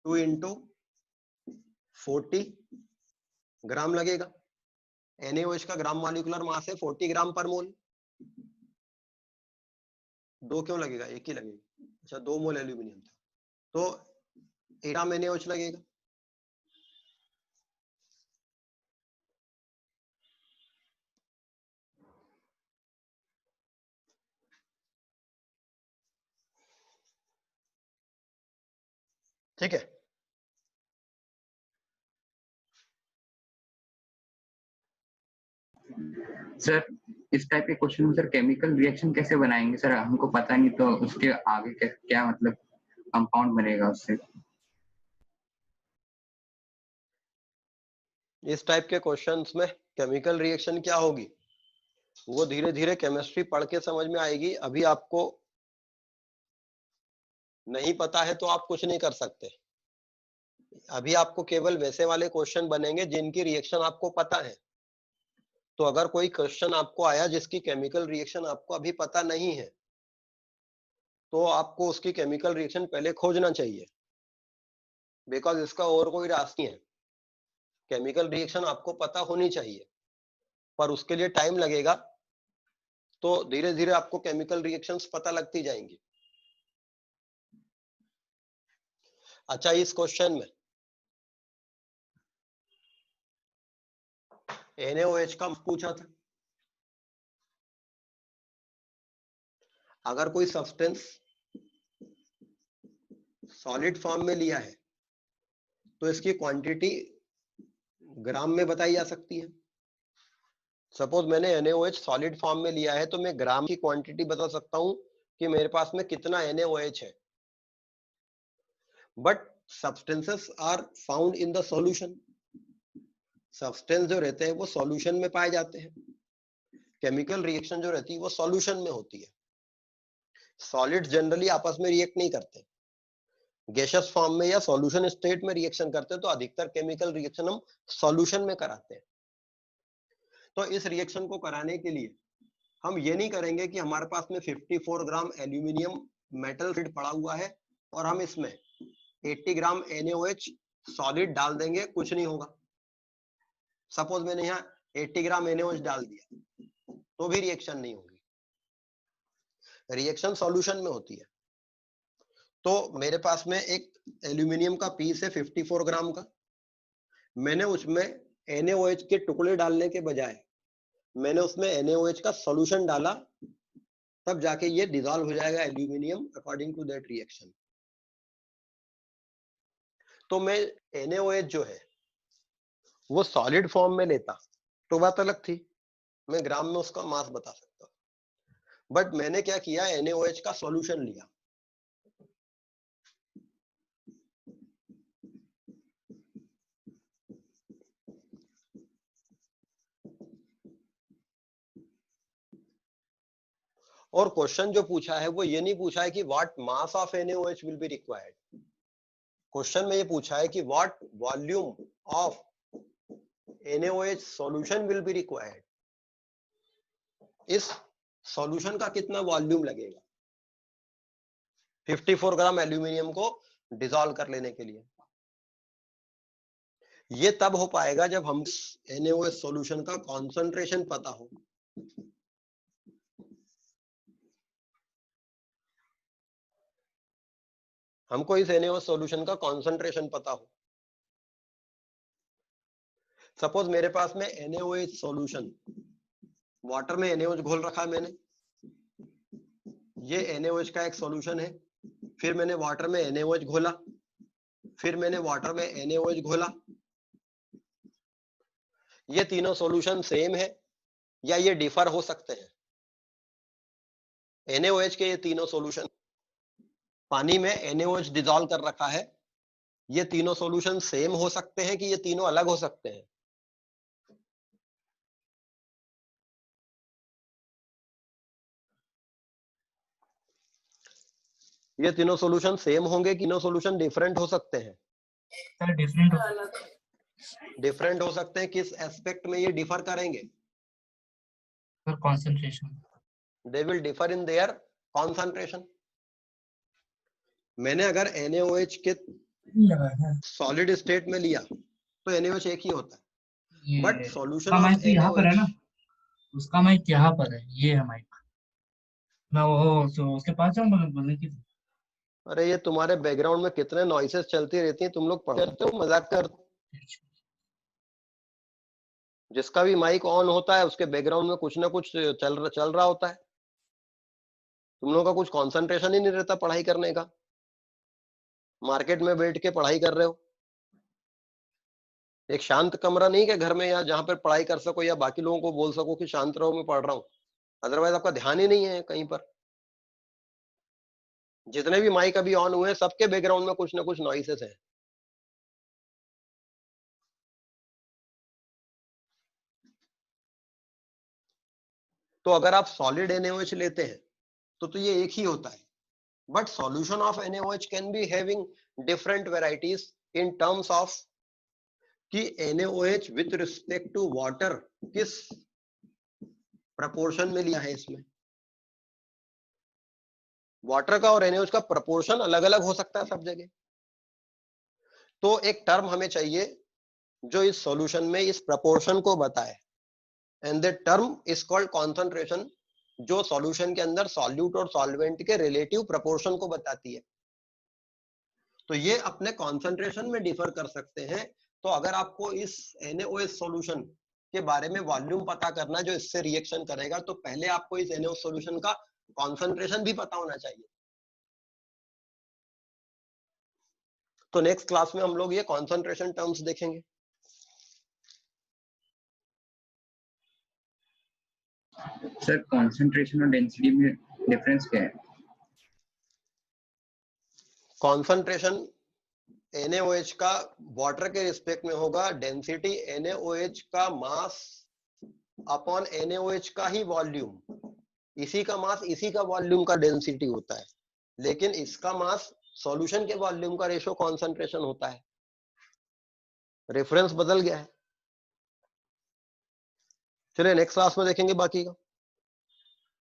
2 × 40 ग्राम लगेगा। NaOH का ग्राम मॉलिक्यूलर मास है 40 ग्राम पर मोल। 2 क्यों लगेगा, 1 ही लगेगा। अच्छा 2 मोल एल्यूमिनियम था तो 1 ग्राम NaOH लगेगा। ठीक है, सर इस टाइप के क्वेश्चन में सर केमिकल रिएक्शन कैसे बनाएंगे सर, हमको पता नहीं तो उसके आगे क्या मतलब कंपाउंड बनेगा उससे। इस टाइप के क्वेश्चंस में केमिकल रिएक्शन क्या होगी वो धीरे धीरे केमिस्ट्री पढ़ के समझ में आएगी। अभी आपको नहीं पता है तो आप कुछ नहीं कर सकते। अभी आपको केवल वैसे वाले क्वेश्चन बनेंगे जिनकी रिएक्शन आपको पता है। तो अगर कोई क्वेश्चन आपको आया जिसकी केमिकल रिएक्शन आपको अभी पता नहीं है तो आपको उसकी केमिकल रिएक्शन पहले खोजना चाहिए, बिकॉज इसका और कोई रास्ता नहीं है। केमिकल रिएक्शन आपको पता होनी चाहिए पर उसके लिए टाइम लगेगा, तो धीरे धीरे आपको केमिकल रिएक्शंस पता लगती जाएंगी। अच्छा इस क्वेश्चन में NaOH का पूछा था। अगर कोई सब्सटेंस सॉलिड फॉर्म में लिया है तो इसकी क्वांटिटी ग्राम में बताई जा सकती है। सपोज मैंने NaOH सॉलिड फॉर्म में लिया है तो मैं ग्राम की क्वांटिटी बता सकता हूं कि मेरे पास में कितना NaOH है। But substances are found in the solution. Substance जो रहते हैं वो सॉल्यूशन में पाए जाते हैं। केमिकल रिएक्शन जो रहती है वो सॉल्यूशन में होती है। सॉलिड्स जनरली आपस में रिएक्ट नहीं करते। गैसियस फॉर्म में या सॉल्यूशन स्टेट में रिएक्शन करते हैं तो अधिकतर केमिकल रिएक्शन हम सॉल्यूशन में कराते हैं। तो इस रिएक्शन को कराने के लिए हम ये नहीं करेंगे कि हमारे पास में 54 ग्राम एल्यूमिनियम मेटल फीड पड़ा हुआ है और हम इसमें 80 ग्राम NaOH सॉलिड डाल देंगे, कुछ नहीं होगा। सपोज मैंने यहाँ 80 ग्राम NaOH डाल दिया तो भी रिएक्शन नहीं होगी। रिएक्शन सॉल्यूशन में होती है। तो मेरे पास में एक एल्यूमिनियम का पीस है 54 ग्राम का। मैंने उसमें NaOH के टुकड़े डालने के बजाय मैंने उसमें NaOH का सॉल्यूशन डाला, तब जाके ये डिसॉल्व हो जाएगा aluminium according to that reaction. तो मैं NaOH जो है वो सॉलिड फॉर्म में लेता तो बात अलग थी, मैं ग्राम में उसका मास बता सकता। बट मैंने क्या किया, NaOH का सॉल्यूशन लिया। और क्वेश्चन जो पूछा है वो ये नहीं पूछा है कि what mass of NaOH will be required. Question में ये पूछा है कि what volume of NaOH solution will be required. इस सॉल्यूशन का कितना वॉल्यूम लगेगा 54 ग्राम एल्यूमिनियम को डिसॉल्व कर लेने के लिए। ये तब हो पाएगा जब हम NaOH सॉल्यूशन का कॉन्सेंट्रेशन पता हो। हमको इस NaOH सॉल्यूशन का कॉन्सेंट्रेशन पता हो। सपोज मेरे पास में NaOH सॉल्यूशन, वाटर में NaOH घोल रखा है मैंने, ये NaOH का एक सॉल्यूशन है। फिर मैंने वाटर में NaOH घोला, फिर मैंने वाटर में NaOH घोला। ये तीनों सॉल्यूशन सेम है या ये डिफर हो सकते हैं। NaOH के ये तीनों सॉल्यूशन, पानी में NaOH डिसॉल्व कर रखा है, ये तीनों सॉल्यूशन सेम हो सकते हैं कि ये तीनों अलग हो सकते हैं। ये तीनों सॉल्यूशन सेम होंगे कि तीनों सॉल्यूशन डिफरेंट हो सकते हैं। सर डिफरेंट डिफरेंट हो सकते हैं, किस एस्पेक्ट में ये डिफर करेंगे? Sir concentration. They will differ in their concentration. मैंने अगर NaOH के सॉलिड स्टेट में लिया तो NaOH एक ही होता है। ये बट सॉल्यूशन उसका माइक ऑफ तो यहाँ पर है ना, NaOH उसका माइक यहाँ पर है, ये है माइक। मैं वो उसके पास जाऊँ बोलने की। अरे ये तुम्हारे बैकग्राउंड में कितने नॉइसेस चलती रहती हैं, तुम लोग पढ़ते हो मजाक कर। जिसका भी माइक ऑन होता है उसके बैकग्राउंड में कुछ ना कुछ चल रहा होता है। तुम लोगों का कुछ कंसंट्रेशन ही नहीं रहता पढ़ाई करने का, मार्केट में बैठ के पढ़ाई कर रहे हो। एक शांत कमरा नहीं क्या घर में, या जहां पर पढ़ाई कर सको या बाकी लोगों को बोल सको कि शांत रहो मैं पढ़ रहा हूँ। अदरवाइज आपका ध्यान ही नहीं है कहीं पर। जितने भी माइक अभी ऑन हुए हैं सबके बैकग्राउंड में कुछ ना कुछ नॉइसेस है। तो अगर आप सॉलिड NaOH लेते हैं तो ये एक ही होता है, but solution of NaOH can be having different varieties in terms of कि NaOH with respect to water किस प्रपोर्शन में लिया है। इसमें वाटर का और NaOH का प्रपोर्शन अलग अलग हो सकता है सब जगह। तो एक टर्म हमें चाहिए जो इस सॉल्यूशन में इस प्रपोर्शन को बताए, and the term is called concentration, जो सॉल्यूशन के अंदर सॉल्यूट और सॉल्वेंट के रिलेटिव प्रपोर्शन को बताती है। तो ये अपने कॉन्सेंट्रेशन में डिफर कर सकते हैं। तो अगर आपको इस NaOH सॉल्यूशन के बारे में वॉल्यूम पता करना जो इससे रिएक्शन करेगा, तो पहले आपको इस NaOH सॉल्यूशन का कॉन्सेंट्रेशन भी पता होना चाहिए। तो नेक्स्ट क्लास में हम लोग ये कॉन्सेंट्रेशन टर्म्स देखेंगे। सर कंसंट्रेशन और डेंसिटी में डिफरेंस क्या है? कॉन्सेंट्रेशन NaOH का वाटर के रिस्पेक्ट में होगा, डेंसिटी NaOH का मास अपॉन NaOH का ही वॉल्यूम, इसी का मास इसी का वॉल्यूम का डेंसिटी होता है, लेकिन इसका मास सॉल्यूशन के वॉल्यूम का रेशो कॉन्सेंट्रेशन होता है। रेफरेंस बदल गया है। चलिए नेक्स्ट क्लास में देखेंगे बाकी का।